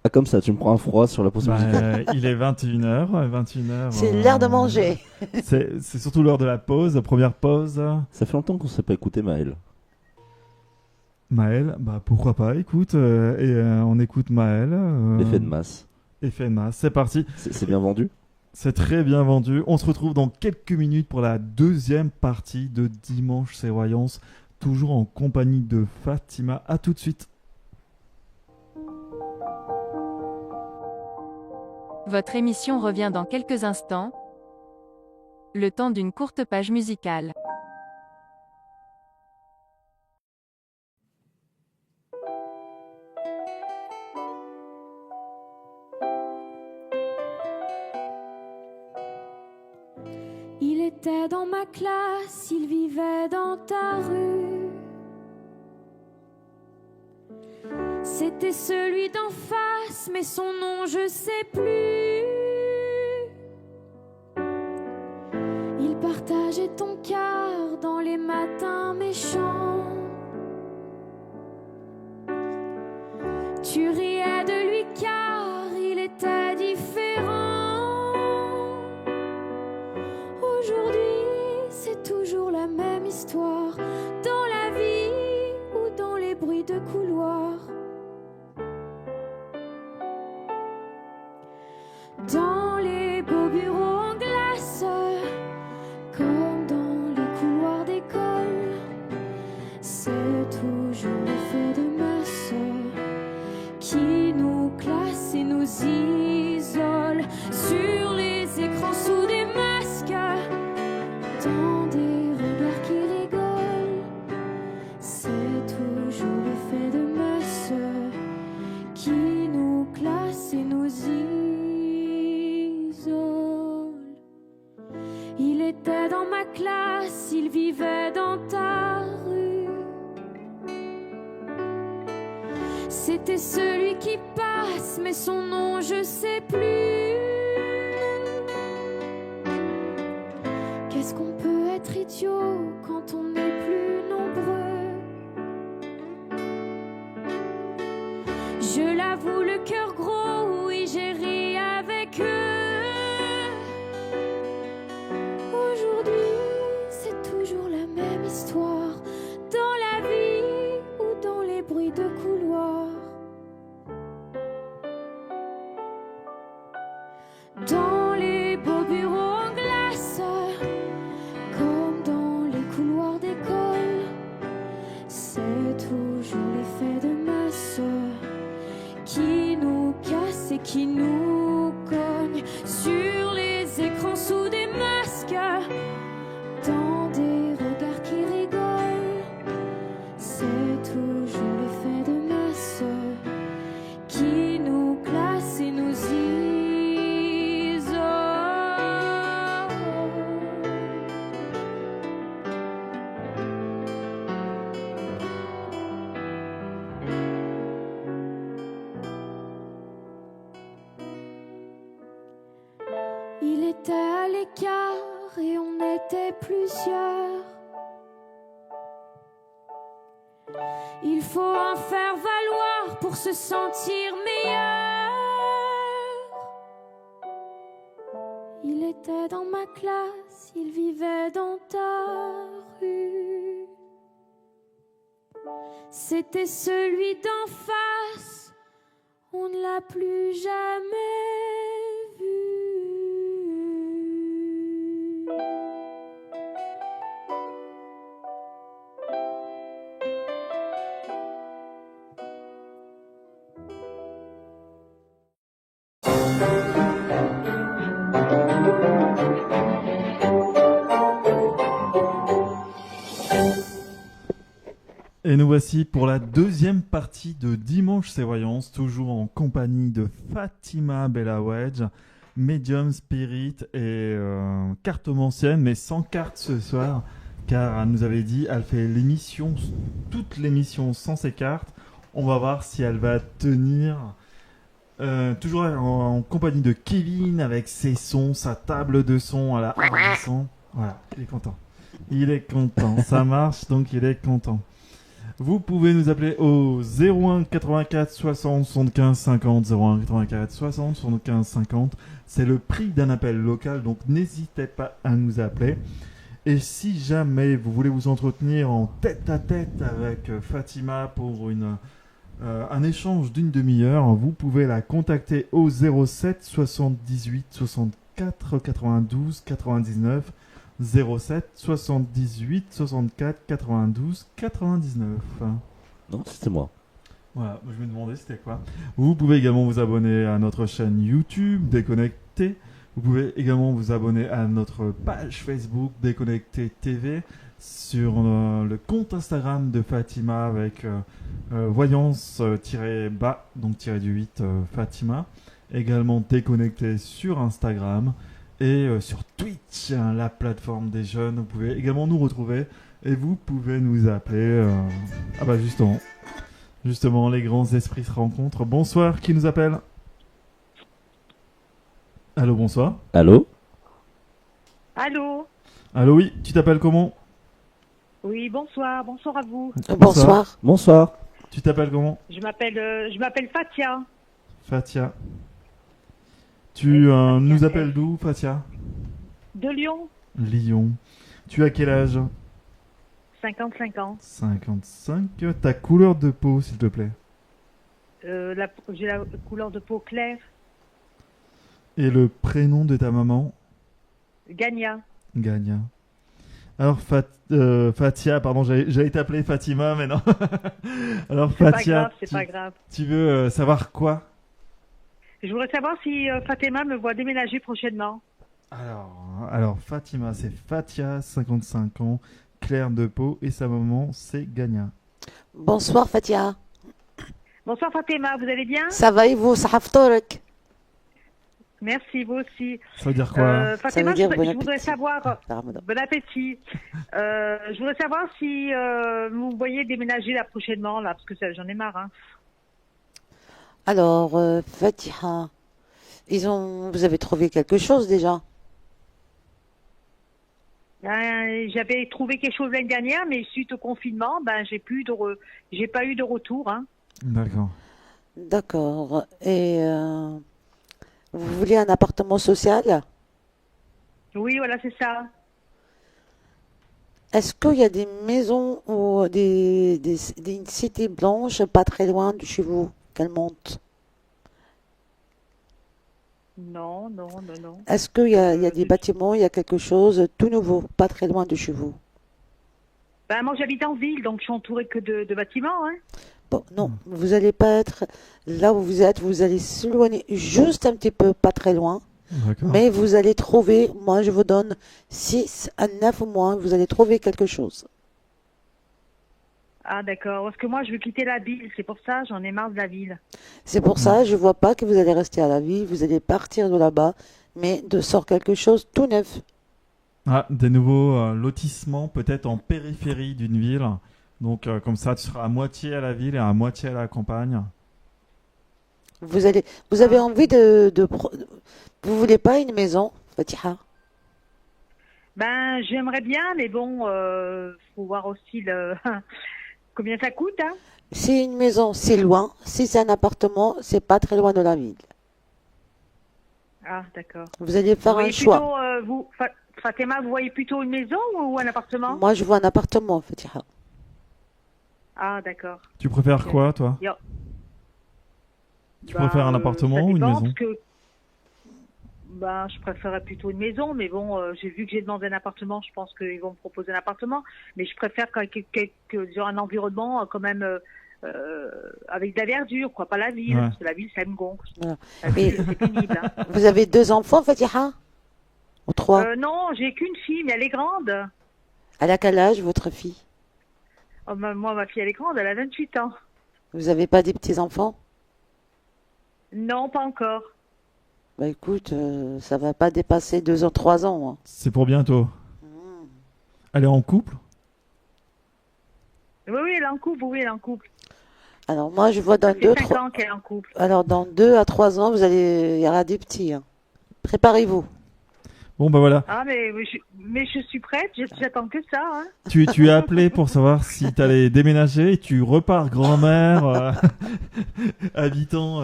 Ah, comme ça, tu me prends un froid sur la pause musicale. Il est 21h. C'est l'heure de manger. C'est surtout l'heure de la pause, la première pause. Ça fait longtemps qu'on ne s'est pas écouté, Maël. Maël, bah pourquoi pas, écoute, on écoute Maël. Effet de masse. Effet de masse, c'est parti. C'est bien vendu? C'est très bien vendu. On se retrouve dans quelques minutes pour la deuxième partie de Dimanche c'est Voyance, toujours en compagnie de Fatima. À tout de suite. Votre émission revient dans quelques instants, le temps d'une courte page musicale. Il était dans ma classe, il vivait dans ta rue. C'était celui d'en face, mais son nom je sais plus. Il partageait ton quart dans les matins méchants. Tu riais de lui car il était différent. Aujourd'hui, c'est toujours la même histoire, dans la vie ou dans les bruits de couloir. nous isole sur les écrans sous des masques, dans des regards qui rigolent. C'est toujours l'effet de masse qui nous classe et nous isole. Il était dans ma classe, il vivait dans ta rue. C'était celui qui passe, mais son nom je sais plus. Qu'est-ce qu'on peut être idiot quand on n'est plus nombreux? Je l'avoue, le cœur gros, oui, j'ai ri avec eux. Aujourd'hui, c'est toujours la même histoire, dans la vie ou dans les bruits de couloir. Dans les beaux bureaux en glace, comme dans les couloirs d'école, c'est toujours l'effet de masse qui nous casse et qui nous cogne sur les écrans sous des masques, dans des regards qui rigolent. C'est toujours l'effet de masse qui nous classe et nous isole. Il était à l'écart et on était plusieurs. Il faut en faire valoir pour se sentir meilleur. Il était dans ma classe, il vivait dans ta rue. C'était celui d'en face, on ne l'a plus jamais vu. Et nous voici pour la deuxième partie de Dimanche c'est Voyance, toujours en compagnie de Fatima Bellawedge, Medium Spirit et cartomancienne, mais sans carte ce soir, car elle nous avait dit elle fait l'émission, toute l'émission sans ses cartes. On va voir si elle va tenir. Toujours en compagnie de Kevin avec ses sons, sa table de son à la son. Voilà, il est content. Il est content, ça marche donc il est content. Vous pouvez nous appeler au 01 84 60 75 50, 01 84 60 75 50. C'est le prix d'un appel local, donc n'hésitez pas à nous appeler. Et si jamais vous voulez vous entretenir en tête-à-tête avec Fatima pour un échange d'une demi-heure, vous pouvez la contacter au 07 78 64 92 99. 07 78 64 92 99. Non, c'était moi. Voilà, je me demandais c'était quoi. Vous pouvez également vous abonner à notre chaîne YouTube Déconnecté. Vous pouvez également vous abonner à notre page Facebook Déconnecté TV, sur le compte Instagram de Fatima avec voyance-bas, donc tiré du 8 Fatima. Également Déconnecté sur Instagram. Et sur Twitch, la plateforme des jeunes, vous pouvez également nous retrouver et vous pouvez nous appeler. Ah bah justement, les grands esprits se rencontrent. Bonsoir, qui nous appelle? Allô, bonsoir. Allô? Allô? Allô, oui, tu t'appelles comment? Oui, bonsoir, bonsoir à vous. Bonsoir. Bonsoir. Tu t'appelles comment? Je m'appelle Fatia. Fatia. Tu nous appelles d'où, Fatia? De Lyon. Lyon. Tu as quel âge? 55 ans. 55. Ta couleur de peau, s'il te plaît? J'ai la couleur de peau claire. Et le prénom de ta maman? Gagna. Gagna. Alors, Fatia, pardon, j'allais t'appeler Fatima, mais non. Alors, C'est Fatia, pas grave. tu veux savoir quoi? Je voudrais savoir si Fatima me voit déménager prochainement. Alors Fatima, c'est Fatia, 55 ans, Claire de Pau, et sa maman, c'est Gagna. Bonsoir Fatia. Bonsoir Fatima, vous allez bien? Ça va et vous? Ça haftorek. Merci, vous aussi. Ça veut dire quoi? Fatima, Ça veut dire bon je voudrais savoir... Bon appétit. Je voudrais savoir si vous voyez déménager là prochainement, là, parce que j'en ai marre. Hein. Alors, Fatiha, vous avez trouvé quelque chose déjà? J'avais trouvé quelque chose l'année dernière, mais suite au confinement, j'ai pas eu de retour. Hein. D'accord. D'accord. Et vous voulez un appartement social? Oui, voilà, c'est ça. Est-ce qu'il y a des maisons ou des cités blanches pas très loin de chez vous qu'elles montent? Non. Est-ce qu'il y a des bâtiments, il y a quelque chose tout nouveau, pas très loin de chez vous? Moi, j'habite en ville, donc je suis entourée que de bâtiments. Hein. Bon, non, vous n'allez pas être là où vous êtes, vous allez s'éloigner juste un petit peu, pas très loin. Mais vous allez trouver, moi je vous donne 6 à 9 mois, vous allez trouver quelque chose. Ah d'accord, parce que moi je veux quitter la ville, c'est pour ça, j'en ai marre de la ville. C'est pour ça, je vois pas que vous allez rester à la ville, vous allez partir de là-bas, mais de sortir quelque chose tout neuf. Ah, des nouveaux lotissements peut-être en périphérie d'une ville. Donc comme ça, tu seras à moitié à la ville et à moitié à la campagne. Vous avez envie vous voulez pas une maison, Fatiha? J'aimerais bien, mais bon, faut voir aussi combien ça coûte, hein. Si une maison, c'est loin. Si c'est un appartement, c'est pas très loin de la ville. Ah, d'accord. Vous allez faire un choix. Fatima, vous voyez plutôt une maison ou un appartement? Moi, je vois un appartement, Fatiha. Ah, d'accord. Tu préfères quoi, toi? Tu préfères un appartement ou une maison? Je préférerais plutôt une maison, mais bon, j'ai vu que j'ai demandé un appartement, je pense qu'ils vont me proposer un appartement, mais je préfère un environnement quand même avec de la verdure, quoi, pas la ville, parce que la ville, ça me gonfle. Voilà. La ville, c'est pénible. Hein. Vous avez 2 enfants, Fatiha? Ou 3? Non, j'ai qu'une fille, mais elle est grande. Elle a quel âge, votre fille? Moi, ma fille, elle est grande, elle a 28 ans. Vous n'avez pas des petits-enfants? Non, pas encore. Écoute, ça va pas dépasser 2 ans, 3 ans. Hein. C'est pour bientôt. Elle est en couple? Oui, elle est en couple, oui, elle est en couple. Alors moi, je vois dans 5 ans qu'elle est en couple. Alors dans 2 à 3 ans, il y aura des petits. Hein. Préparez-vous. Bon, voilà. Ah, mais je suis prête, j'attends que ça. Hein. Tu as appelé pour savoir si tu allais déménager et tu repars grand-mère habitant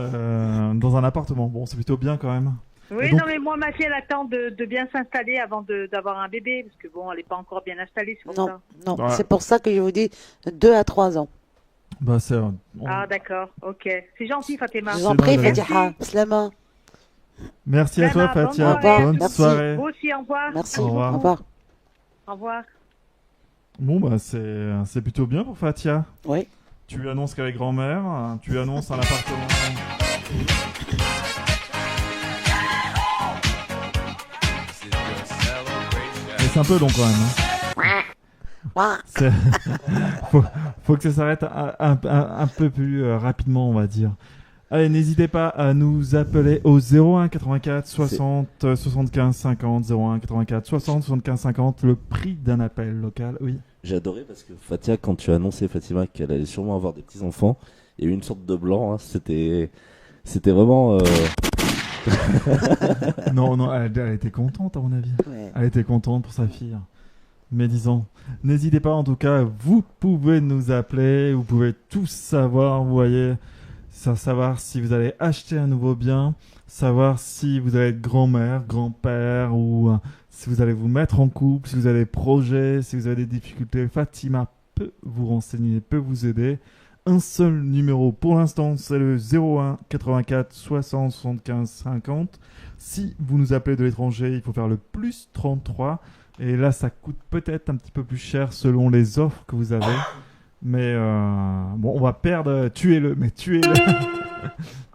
dans un appartement. Bon, c'est plutôt bien quand même. Oui, donc... non, mais moi, ma fille, elle attend de bien s'installer avant d'avoir un bébé, parce que bon, elle n'est pas encore bien installée, c'est pour ça. Non, c'est pour ça que je vous dis 2 à 3 ans. Ah, d'accord, ok. C'est gentil, Fatima. Je vous en prie, Fatiha. Slama. Merci à toi, Fatia. Bonne soirée. Vous aussi, au revoir. Merci. Au revoir. Au revoir. Au revoir. Bon, c'est plutôt bien pour Fatia. Oui. Tu lui annonces qu'elle est grand-mère, tu lui annonces un appartement. Mais c'est un peu long quand même. Faut que ça s'arrête un peu plus rapidement, on va dire. Allez, n'hésitez pas à nous appeler au 01 84 60 75 50, 01 84 60 75 50, le prix d'un appel local, oui. J'ai adoré parce que Fatia, quand tu as annoncé, Fatima, qu'elle allait sûrement avoir des petits-enfants, il y a eu une sorte de blanc, hein, c'était vraiment... Non, elle était contente à mon avis. Ouais. Elle était contente pour sa fille. Mais disons, n'hésitez pas en tout cas, vous pouvez nous appeler, vous pouvez tout savoir, vous voyez... savoir si vous allez acheter un nouveau bien, savoir si vous allez être grand-mère, grand-père, ou si vous allez vous mettre en couple, si vous avez des projets, si vous avez des difficultés. Fatima peut vous renseigner, peut vous aider. Un seul numéro pour l'instant, c'est le 01 84 60 75 50. Si vous nous appelez de l'étranger, il faut faire le plus 33. Et là, ça coûte peut-être un petit peu plus cher selon les offres que vous avez. Mais bon, on va perdre. Tuez-le, mais tuez-le.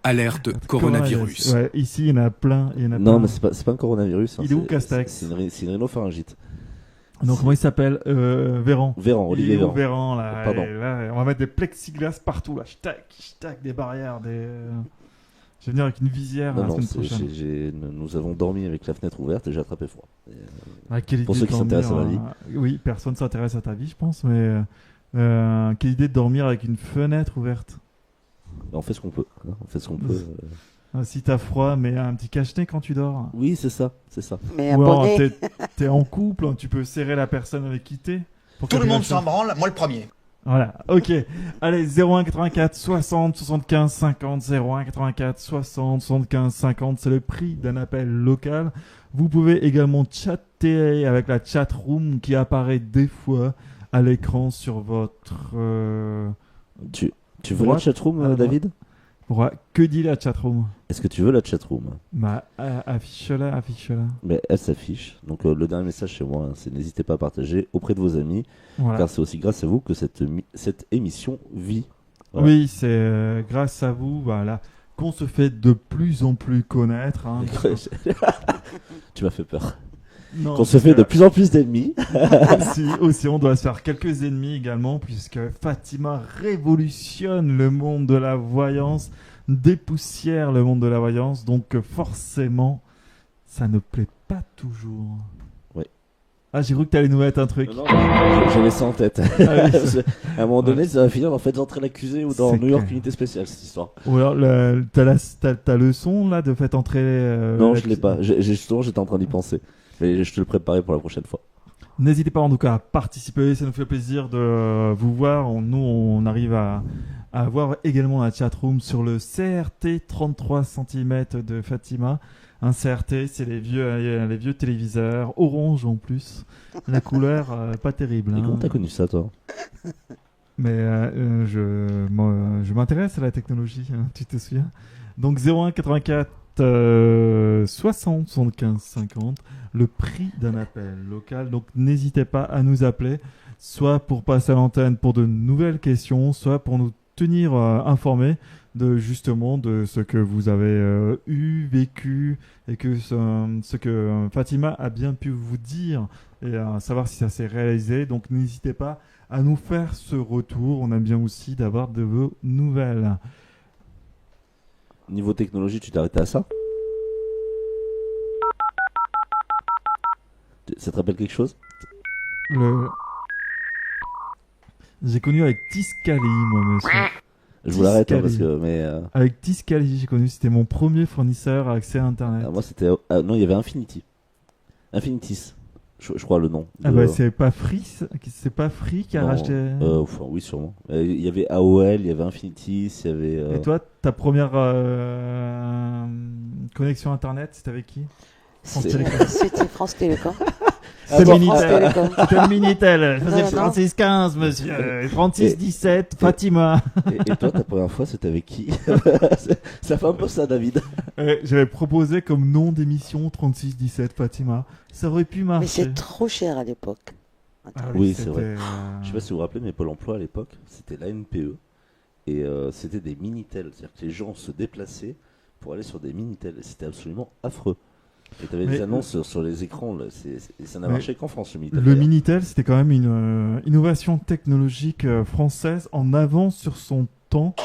Alerte coronavirus. Ouais, ici, il y en a plein. Non, mais c'est pas un coronavirus. Il est où, Castex? C'est une rhinopharyngite. Donc, comment il s'appelle? Véran. Olivier Véran. Véran, là. Pardon. Et là, on va mettre des plexiglas partout, là. Tac, des barrières, Je vais venir avec une visière la semaine prochaine. Nous avons dormi avec la fenêtre ouverte et j'ai attrapé froid. Pour ceux qui s'intéressent à ma vie. Oui, personne s'intéresse à ta vie, je pense, mais quelle idée de dormir avec une fenêtre ouverte? On fait ce qu'on peut. Si t'as froid, mais un petit cache-nez quand tu dors. Oui, c'est ça. Mais un Ou alors, bonnet. t'es en couple, tu peux serrer la personne avec qui t'es. Tout le monde s'en branle, moi le premier. Voilà, ok. Allez, 01 84 60 75 50, 01 84 60 75 50, c'est le prix d'un appel local. Vous pouvez également chatter avec la chat room qui apparaît des fois à l'écran sur votre... Tu veux la chatroom, David? Que dit la chatroom? Est-ce que tu veux la chatroom? Bah, affiche-la. Mais elle s'affiche. Donc le dernier message chez moi, c'est n'hésitez pas à partager auprès de vos amis, car c'est aussi grâce à vous que cette émission vit. Voilà. Oui, c'est grâce à vous, voilà, qu'on se fait de plus en plus connaître. Hein. Tu m'as fait peur. Non, qu'on se fait de plus en plus d'ennemis. aussi, on doit se faire quelques ennemis également, puisque Fatima révolutionne le monde de la voyance, dépoussière le monde de la voyance, donc forcément, ça ne plaît pas toujours. Oui. Ah, j'ai cru que t'allais nous mettre un truc. Non, j'avais ça en tête. À un moment donné, ça va finir en fait d'entrer l'accusé ou dans New York Unité Spéciale, cette histoire. Ou alors, t'as le son là de fait entrer. Non, je l'ai pas. Justement, j'étais en train d'y penser. Mais je te le préparais pour la prochaine fois. N'hésitez pas en tout cas à participer, ça nous fait plaisir de vous voir. Nous, on arrive à voir également la chatroom sur le CRT 33 cm de Fatima. Un CRT, c'est les vieux téléviseurs, orange en plus. La couleur, pas terrible. Et comment t'as connu ça, toi? Mais je m'intéresse à la technologie, hein, tu te souviens? Donc 01 84 60 75 50, le prix d'un appel local. Donc n'hésitez pas à nous appeler, soit pour passer à l'antenne pour de nouvelles questions, soit pour nous tenir informés de justement de ce que vous avez vécu et que ce que Fatima a bien pu vous dire et à savoir si ça s'est réalisé. Donc n'hésitez pas à nous faire ce retour. On aime bien aussi d'avoir de vos nouvelles. Niveau technologie, tu t'es arrêté à ça? Ça te rappelle quelque chose? J'ai connu avec Tiscali, moi, monsieur. Je vous l'arrête, hein, parce que... Avec Tiscali, j'ai connu, c'était mon premier fournisseur à accès à Internet. Moi, c'était... non, il y avait Infinity. Infinitis, je crois le nom. Bah, c'est pas Free qui a racheté... Enfin, oui, sûrement. Il y avait AOL, il y avait Infinitis, il y avait... Et toi, ta première connexion Internet, c'était avec qui? C'était France Télécom. C'était le Minitel. Ça faisait 3615, monsieur. 3617, Fatima. Et toi, ta première fois, c'était avec qui? Ça fait un peu ça, David. J'avais proposé comme nom d'émission 3617, Fatima. Ça aurait pu marcher. Mais c'est trop cher à l'époque. Oui, c'est vrai. Je sais pas si vous vous rappelez, mais Pôle emploi à l'époque, c'était la NPE. Et c'était des Minitel. C'est-à-dire que les gens se déplaçaient pour aller sur des Minitel. Et c'était absolument affreux. Et t'avais des annonces sur les écrans, là. Ça n'a marché qu'en France, le Minitel. Le Minitel, c'était quand même une innovation technologique française en avance sur son temps.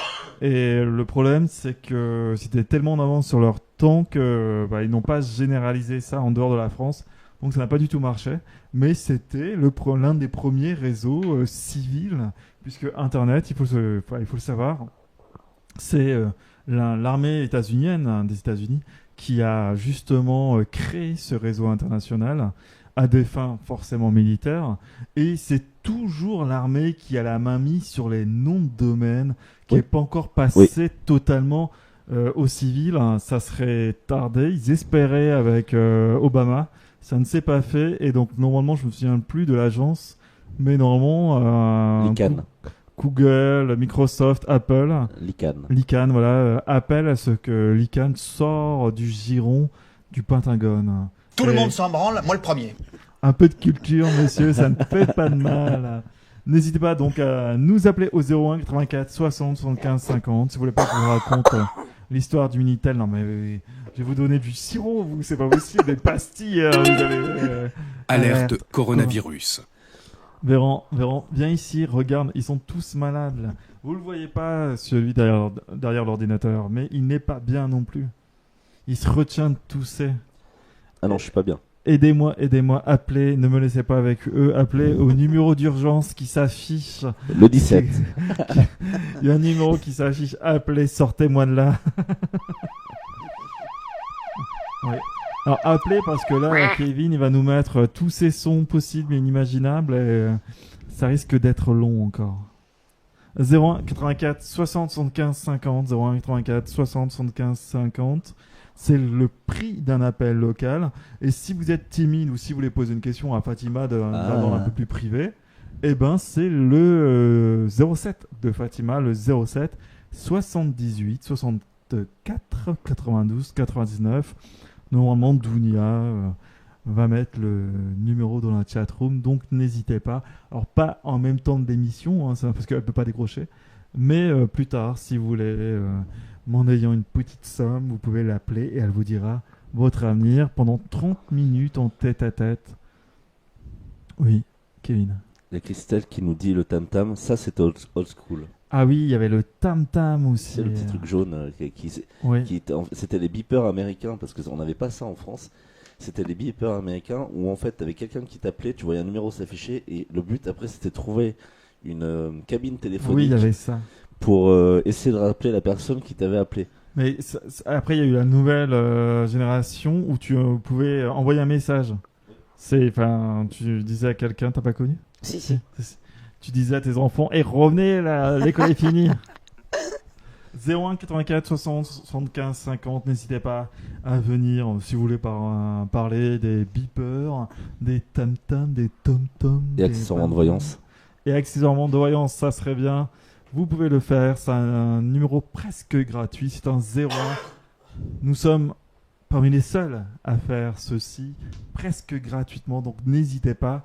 Et le problème, c'est que c'était tellement en avance sur leur temps que ils n'ont pas généralisé ça en dehors de la France. Donc ça n'a pas du tout marché. Mais c'était l'un des premiers réseaux civils, puisque Internet, il faut le savoir, c'est l'armée états-unienne des États-Unis qui a justement créé ce réseau international à des fins forcément militaires. Et c'est toujours l'armée qui a la main mise sur les noms de domaine, qui n'est pas encore passé totalement aux civils. Ça serait tardé. Ils espéraient avec Obama. Ça ne s'est pas fait. Et donc, normalement, je ne me souviens plus de l'agence. Mais normalement... l'ICANN. Google, Microsoft, Apple. l'ICANN, voilà, appelle à ce que l'ICANN sort du giron du Pentagone. Tout le monde s'en branle, moi le premier. Un peu de culture, monsieur, ça ne fait pas de mal. N'hésitez pas donc à nous appeler au 01 84 60 75 50 si vous voulez pas qu'on vous raconte l'histoire du Minitel. Non mais je vais vous donner du sirop, vous, c'est pas possible, des pastilles. Vous allez, Alerte coronavirus. Véran, viens ici, regarde, ils sont tous malades là. Vous le voyez pas, celui derrière l'ordinateur, mais il n'est pas bien non plus. Il se retient de tousser. Ah non, je suis pas bien. Aidez-moi, appelez, ne me laissez pas avec eux, appelez au numéro d'urgence qui s'affiche. Le 17. Il y a un numéro qui s'affiche, appelez, sortez-moi de là. Oui. Alors appelez parce que là, Kevin, il va nous mettre tous ces sons possibles et inimaginables et ça risque d'être long encore. 01 84 60 75 50, 01 84 60 75 50. C'est le prix d'un appel local. Et si vous êtes timide ou si vous voulez poser une question à Fatima d'un ordre un peu plus privé, eh ben c'est le 07 de Fatima, le 07 78 64 92 99. Normalement, Dounia va mettre le numéro dans la chatroom, donc n'hésitez pas. Alors pas en même temps de l'émission, hein, parce qu'elle ne peut pas décrocher, mais plus tard, si vous voulez, m'en ayant une petite somme, vous pouvez l'appeler et elle vous dira votre avenir pendant 30 minutes en tête-à-tête. Oui, Kevin. Il y a Christelle qui nous dit le tam-tam, ça c'est old school. Ah oui, il y avait le tam-tam aussi. C'est le petit truc jaune qui était, c'était les beepers américains, parce qu'on n'avait pas ça en France. C'était les beepers américains où en fait t'avais quelqu'un qui t'appelait, tu voyais un numéro s'afficher et le but après c'était de trouver une cabine téléphonique. Oui, il y avait ça. Pour essayer de rappeler la personne qui t'avait appelé. Mais après il y a eu la nouvelle génération où tu pouvais envoyer un message. Tu disais à quelqu'un, t'as pas connu ? Si. Tu disais à tes enfants, revenez, l'école est finie. 01 84 60 75 50, n'hésitez pas à venir si vous voulez parler des beepers, des tam-tams, des tom-toms. Et accessoirement de voyance. Et accessoirement de voyance, ça serait bien. Vous pouvez le faire, c'est un numéro presque gratuit, c'est un 01. Nous sommes parmi les seuls à faire ceci presque gratuitement, donc n'hésitez pas.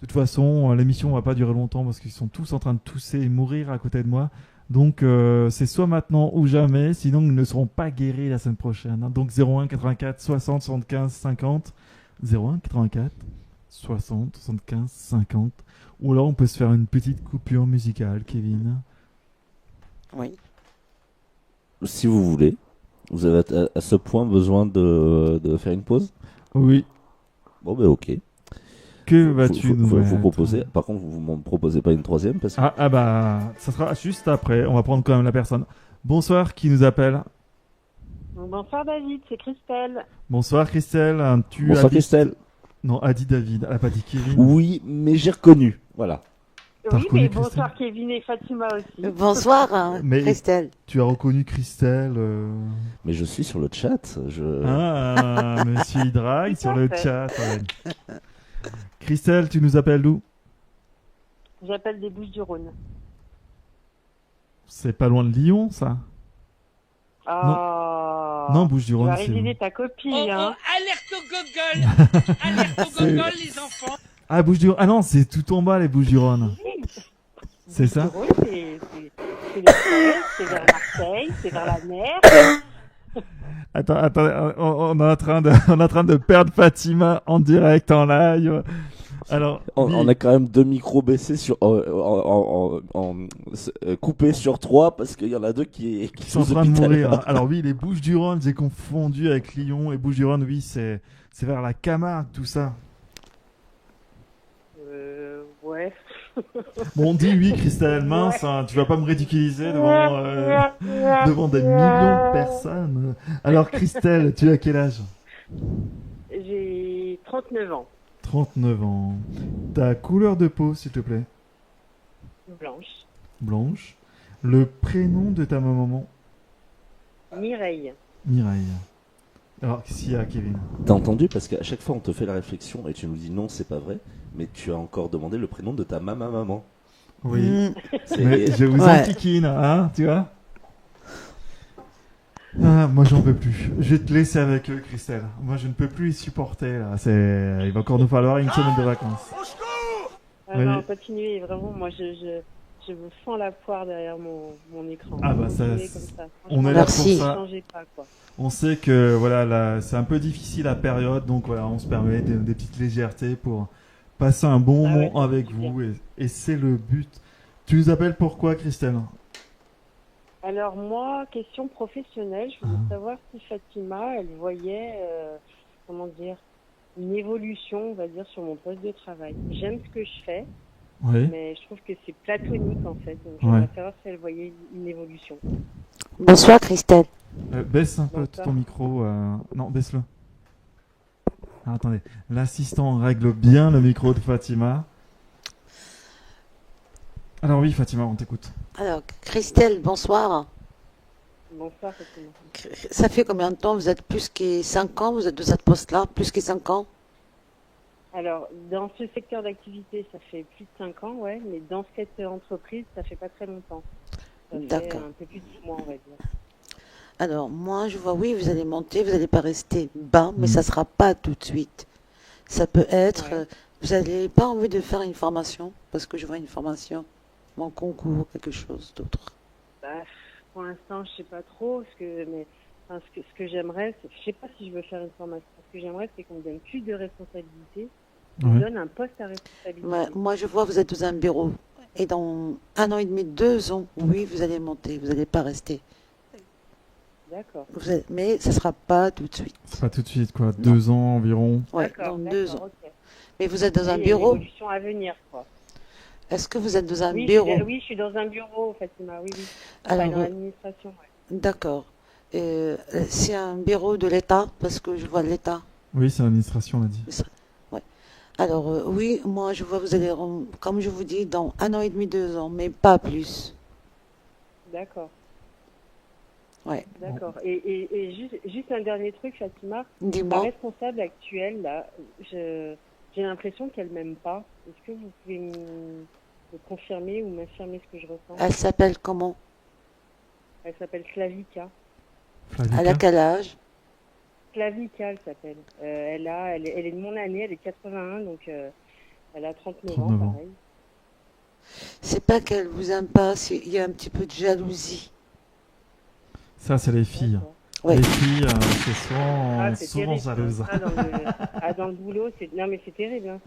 De toute façon, l'émission va pas durer longtemps parce qu'ils sont tous en train de tousser et mourir à côté de moi. Donc, c'est soit maintenant ou jamais. Sinon, ils ne seront pas guéris la semaine prochaine. Hein. Donc, 01 84 60 75 50. 01 84 60 75 50. Ou là, on peut se faire une petite coupure musicale, Kevin. Oui. Si vous voulez. Vous avez à ce point besoin de faire une pause ? Oui. Bon, ben ok. Que vas-tu nous vous proposer. Par contre, vous ne me proposez pas une troisième parce que... ça sera juste après. On va prendre quand même la personne. Bonsoir, qui nous appelle ? Bonsoir David, c'est Christelle. Bonsoir Christelle. Bonsoir Christelle. Non, a dit David, elle n'a pas dit Kevin. Oui, mais j'ai reconnu. Voilà. Oui, mais bonsoir Kevin et Fatima aussi. Bonsoir Christelle. Tu as reconnu Christelle Mais je suis sur le chat. Monsieur Hydrag sur le chat. Ouais. Christelle, tu nous appelles d'où ? J'appelle des Bouches-du-Rhône. C'est pas loin de Lyon, ça ? Non, Bouches-du-Rhône. Tu vas réviser ta copie, hein. Alerte au Google. Alerte au Google, les enfants. Ah, Bouches-du-Rhône. Ah non, c'est tout en bas, les Bouches-du-Rhône. C'est ça ? C'est les forêts, c'est vers Marseille, c'est vers la mer. Attends, on est en train de perdre Fatima en direct, en live. Alors, on a quand même 2 micros baissés coupés sur 3 parce qu'il y en a 2 qui sont en train de mourir. Hein. Alors oui, les Bouches-du-Rhône, j'ai confondu avec Lyon. Et Bouches-du-Rhône, oui, c'est vers la Camargue, tout ça. Ouais. Bon, dis oui, Christelle, mince, hein, tu vas pas me ridiculiser devant des millions de personnes. Alors, Christelle, tu as quel âge ? J'ai 39 ans. 39 ans. Ta couleur de peau, s'il te plaît ? Blanche. Blanche. Le prénom de ta maman ? Mireille. Mireille. Alors, qu'est-ce qu'il y a, Kevin ? T'as entendu ? Parce qu'à chaque fois, on te fait la réflexion et tu nous dis non, c'est pas vrai. Mais tu as encore demandé le prénom de ta maman. Oui. Mais je vous enquiquine, hein, tu vois ? Ah, moi, j'en peux plus. Je vais te laisser avec eux, Christelle. Moi, je ne peux plus les supporter, là. Il va encore nous falloir une semaine de vacances. Ah non, continuez, vraiment, moi je me sens la poire derrière mon écran. Ah bah ça, Continuez comme ça. on est là pour Merci. ça. Changez pas, quoi. On sait que voilà, là, c'est un peu difficile la période, donc voilà, on se permet des petites légèretés pour passer un bon moment avec vous, et c'est le but. Tu nous appelles pourquoi, Christelle? Alors moi, question professionnelle, je voulais savoir si Fatima, elle voyait, comment dire, une évolution, on va dire, sur mon poste de travail. J'aime ce que je fais, mais je trouve que c'est platonique en fait. Donc j'aimerais savoir si elle voyait une évolution. Bonsoir Christelle. Baisse un peu ton micro. Non, baisse-le. Ah, attendez, l'assistant règle bien le micro de Fatima. Alors oui, Fatima, on t'écoute. Alors, Christelle, bonsoir. Bonsoir, Fatima. Ça fait combien de temps? Vous êtes plus que 5 ans? Vous êtes de cette poste-là? Plus que 5 ans? Alors, dans ce secteur d'activité, ça fait plus de 5 ans, ouais, mais dans cette entreprise, ça fait pas très longtemps. Ça fait un peu plus de 6 mois, on va dire. Alors, moi, je vois, oui, vous allez monter, vous n'allez pas rester bas, mais ça ne sera pas tout de suite. Ça peut être, vous n'avez pas envie de faire une formation, parce que je vois une formation, mon concours, quelque chose d'autre. Bah, pour l'instant, je sais pas trop, mais enfin, ce que j'aimerais, je sais pas si je veux faire une formation. Ce que j'aimerais, c'est qu'on me donne plus de responsabilités, qu'on me donne un poste à responsabilité. Ouais, moi, je vois, vous êtes dans un bureau, et dans 1 an et demi, 2 ans, oui, vous allez monter, vous n'allez pas rester. D'accord. Mais ça ne sera pas tout de suite. C'est pas tout de suite, quoi. 2 ans environ. Ouais, dans 2 ans. Okay. Mais vous êtes dans un Il y a bureau. une évolution à venir, quoi. Est-ce que vous êtes dans un oui, bureau? Oui, je suis dans un bureau, Fatima, oui. Alors, dans l'administration, D'accord. C'est un bureau de l'État, parce que je vois l'État. Oui, c'est l'administration, on a dit. Ouais. Alors, oui, moi, je vois, vous allez, comme je vous dis, dans 1 an et demi, 2 ans, mais pas plus. D'accord. Ouais. D'accord. Et juste un dernier truc, Fatima. Dis-moi. La responsable actuelle, là, j'ai l'impression qu'elle m'aime pas. Est-ce que vous pouvez me confirmer ou m'affirmer ce que je ressens? Elle s'appelle comment? Elle s'appelle Slavika. Elle a quel âge? Slavika, elle s'appelle. Elle est de mon année, elle est 81, donc elle a 39 ans, pareil. C'est pas qu'elle vous aime pas, il y a un petit peu de jalousie. Ça, c'est les filles. Ouais. Les filles, c'est souvent jalouses. Dans le boulot, non mais c'est terrible. Hein.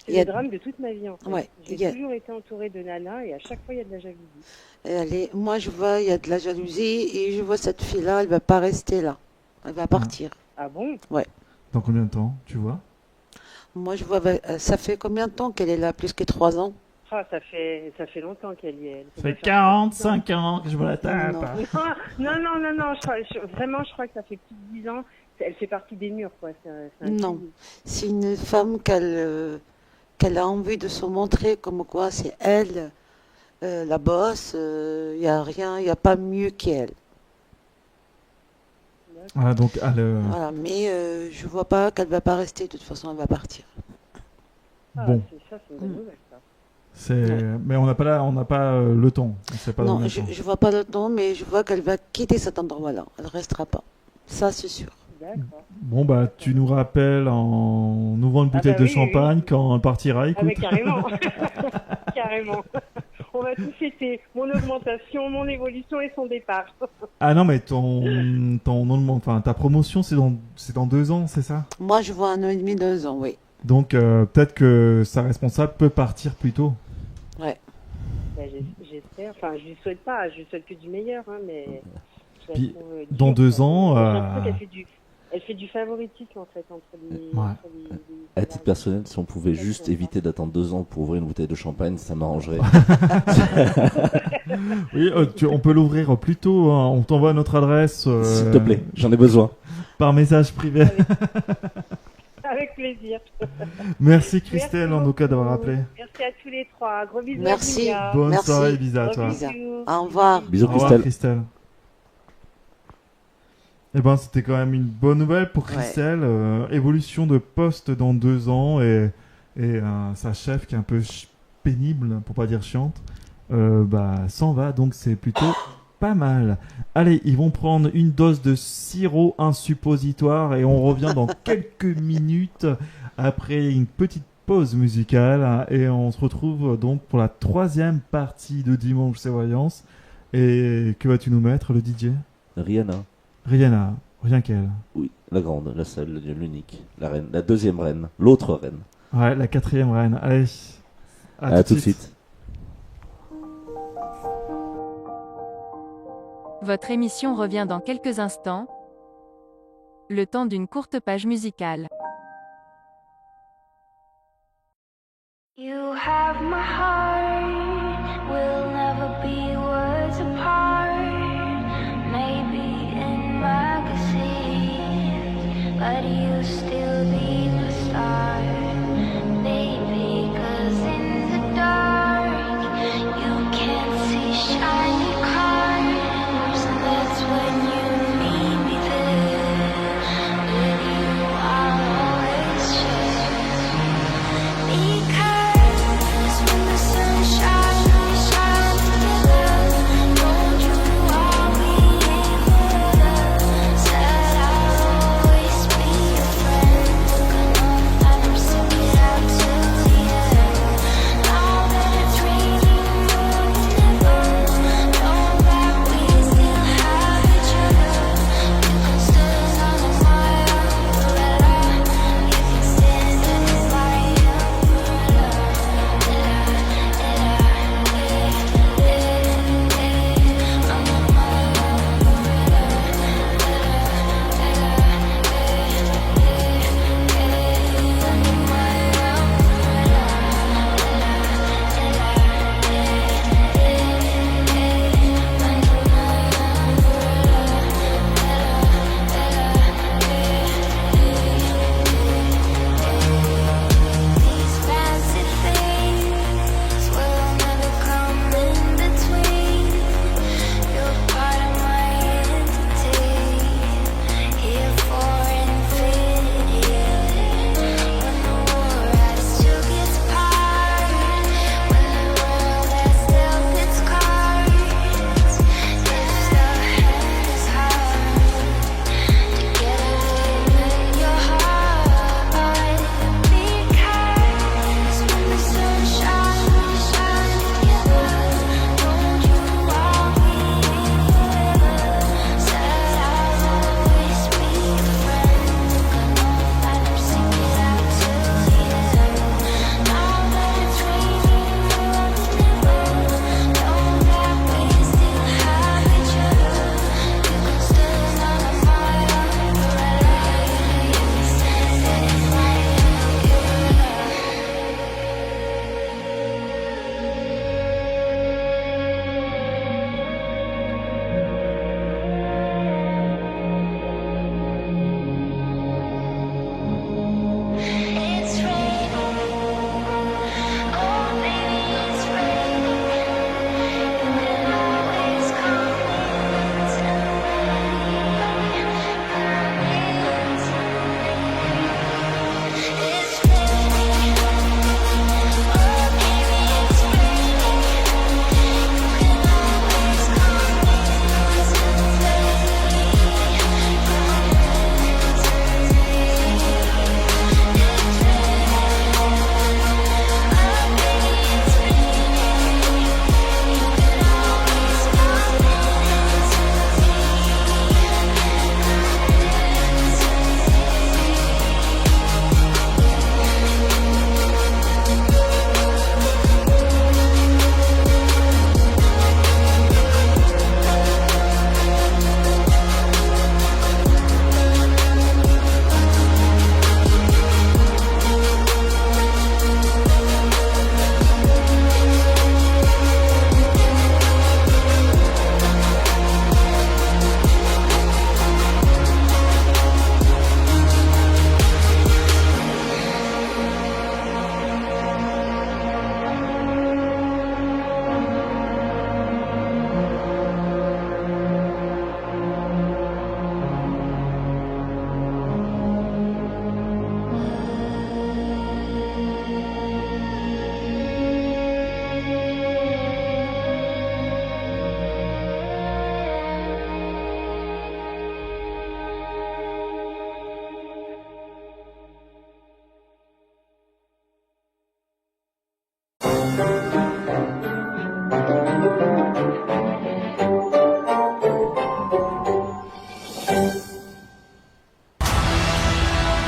C'est le drame de toute ma vie. En fait. Ouais, J'ai toujours été entourée de nanas et à chaque fois il y a de la jalousie. Moi je vois, il y a de la jalousie et je vois cette fille-là, elle va pas rester là. Elle va partir. Ah bon? Ouais. Dans combien de temps, tu vois? Moi je vois, ça fait combien de temps qu'elle est là? Plus que 3 ans? Ah, ça fait longtemps qu'elle y est. Ça fait 45 ans que je me la tape. Non, vraiment, je crois que ça fait plus de 10 ans. Elle fait partie des murs, quoi. Non, c'est une femme qu'elle a envie de se montrer comme quoi c'est elle, la boss. Il n'y a rien, il n'y a pas mieux qu'elle. Ah, donc, Voilà, mais je vois pas qu'elle va pas rester. De toute façon, elle va partir. Bon. C'est une bonne nouvelle, ça. Mais on n'a pas le temps. On sait pas non, je vois pas le temps, mais je vois qu'elle va quitter cet endroit-là. Elle restera pas. Ça, c'est sûr. Bon, bah, tu nous rappelles en ouvrant une bouteille de champagne quand elle partira, écoute. Ah, mais carrément. Carrément. On va tout fêter. Mon augmentation, mon évolution et son départ. Ah non, mais ta promotion, c'est dans 2 ans, c'est ça? Moi, je vois 1 an et demi, 2 ans, oui. Donc, peut-être que sa responsable peut partir plus tôt. Ouais. Ben, j'espère. Enfin, je lui souhaite pas. Je lui souhaite que du meilleur, hein, mais. Puis, dans 2 ans. Elle fait du favoritisme en fait entre les. À titre personnel, si on pouvait juste éviter d'attendre 2 ans pour ouvrir une bouteille de champagne, ça m'arrangerait. Oui, on peut l'ouvrir plus tôt. Hein. On t'envoie notre adresse. S'il te plaît, j'en ai besoin. Par message privé. Avec plaisir. Merci Christelle, en tout cas, d'avoir appelé. Merci à tous les 3. Gros bisous. Merci. Bonne soirée, bisous à toi. Au revoir. Bisous Christelle. Au revoir, Christelle. Eh ben, c'était quand même une bonne nouvelle pour Christelle. Évolution de poste dans 2 ans et sa chef qui est un peu pénible, pour pas dire chiante, s'en va. Donc c'est plutôt pas mal. Allez, ils vont prendre une dose de sirop, un suppositoire et on revient dans quelques minutes après une petite pause musicale hein, et on se retrouve donc pour la troisième partie de Dimanche c'est Voyance. Et que vas-tu nous mettre, le DJ? Rihanna. Rihanna, rien qu'elle. Oui, la grande, la seule, l'unique, la reine, la deuxième reine, l'autre reine. Ouais, la quatrième reine. Allez, à tout de suite. Votre émission revient dans quelques instants. Le temps d'une courte page musicale. You have my heart, we'll never be words apart. Maybe in magazines, but you still be my star. Baby, 'cause in the dark, you can't see shiny cars. And that's when you need me there. With you, I'll always share. Because when the sun shines, we shine together. Don't you always said I'll always be your friend.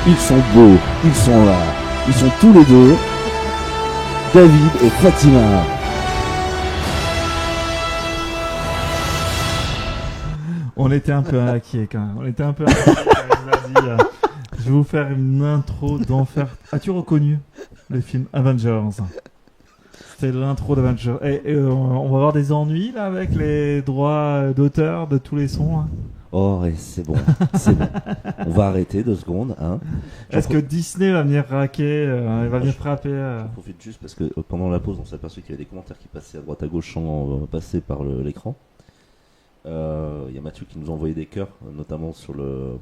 Ils sont beaux, ils sont là, ils sont tous les deux, David et Fatima. On était un peu inquiets quand même. On était un peu inquiets. Vas-y, je vais vous faire une intro d'enfer. As-tu reconnu le film Avengers? C'était l'intro d'Avengers. Et on va avoir des ennuis là avec les droits d'auteur de tous les sons. Hein. Oh, ouais, c'est bon, c'est bon. On va arrêter 2 secondes. Hein. Est-ce que Disney va venir raquer, il va venir frapper Je profite juste parce que pendant la pause, on s'est aperçu qu'il y avait des commentaires qui passaient à droite à gauche sans passer par l'écran. Il y a Mathieu qui nous a envoyé des cœurs, notamment sur le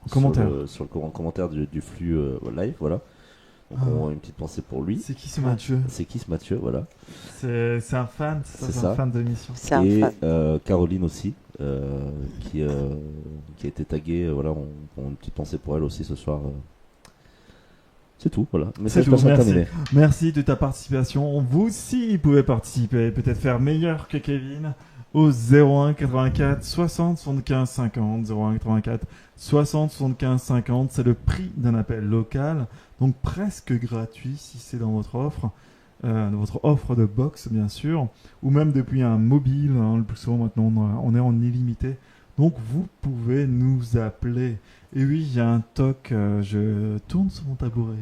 commentaire, sur le commentaire du flux live, voilà. Donc on a une petite pensée pour lui. C'est qui ce Mathieu? C'est qui ce Mathieu, voilà. C'est un fan, c'est ça. Un fan de l'émission. Et Caroline aussi, qui a été taguée, voilà, on a une petite pensée pour elle aussi ce soir. C'est tout, voilà. C'est tout, merci. Merci de ta participation. Vous aussi pouvez participer, peut-être faire meilleur que Kevin au 01 84 60 75 50. 01 84 60 75 50, c'est le prix d'un appel local, donc presque gratuit si c'est dans votre offre de box bien sûr, ou même depuis un mobile, hein, le plus souvent maintenant on est en illimité, donc vous pouvez nous appeler. Et oui, il y a un toc, je tourne sur mon tabouret.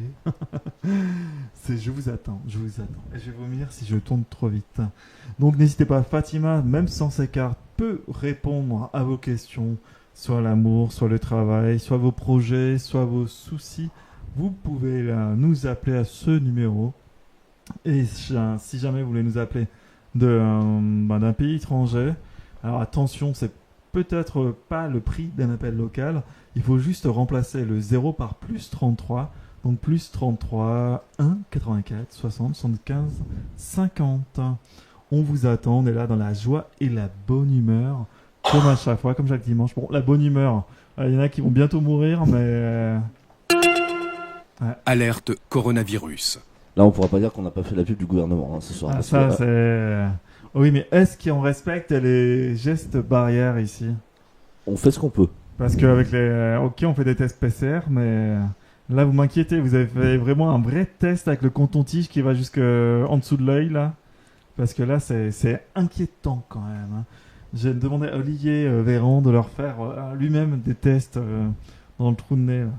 Je vous attends. Et je vais vomir si je tourne trop vite. Donc n'hésitez pas, Fatima, même sans ses cartes, peut répondre à vos questions, soit l'amour, soit le travail, soit vos projets, soit vos soucis. Vous pouvez nous appeler à ce numéro. Et si jamais vous voulez nous appeler d'un pays étranger, alors attention, c'est peut-être pas le prix d'un appel local. Il faut juste remplacer le 0 par plus 33. Donc plus 33 1 84 60 75 50. On vous attend, on est là dans la joie et la bonne humeur, comme à chaque fois, comme chaque dimanche. Bon, la bonne humeur, il y en a qui vont bientôt mourir, mais... Ouais. Alerte coronavirus. Là, on pourra pas dire qu'on n'a pas fait la pub du gouvernement ce soir. Ah, ça, c'est... Oui, mais est-ce qu'on respecte les gestes barrières ici? On fait ce qu'on peut. Parce qu'avec les... Ok, on fait des tests PCR, mais... Là, vous m'inquiétez, vous avez fait vraiment un vrai test avec le coton-tige qui va jusqu'en dessous de l'œil, là. Parce que là, c'est inquiétant quand même. Hein. J'ai demandé à Olivier Véran de leur faire lui-même des tests dans le trou de nez, là.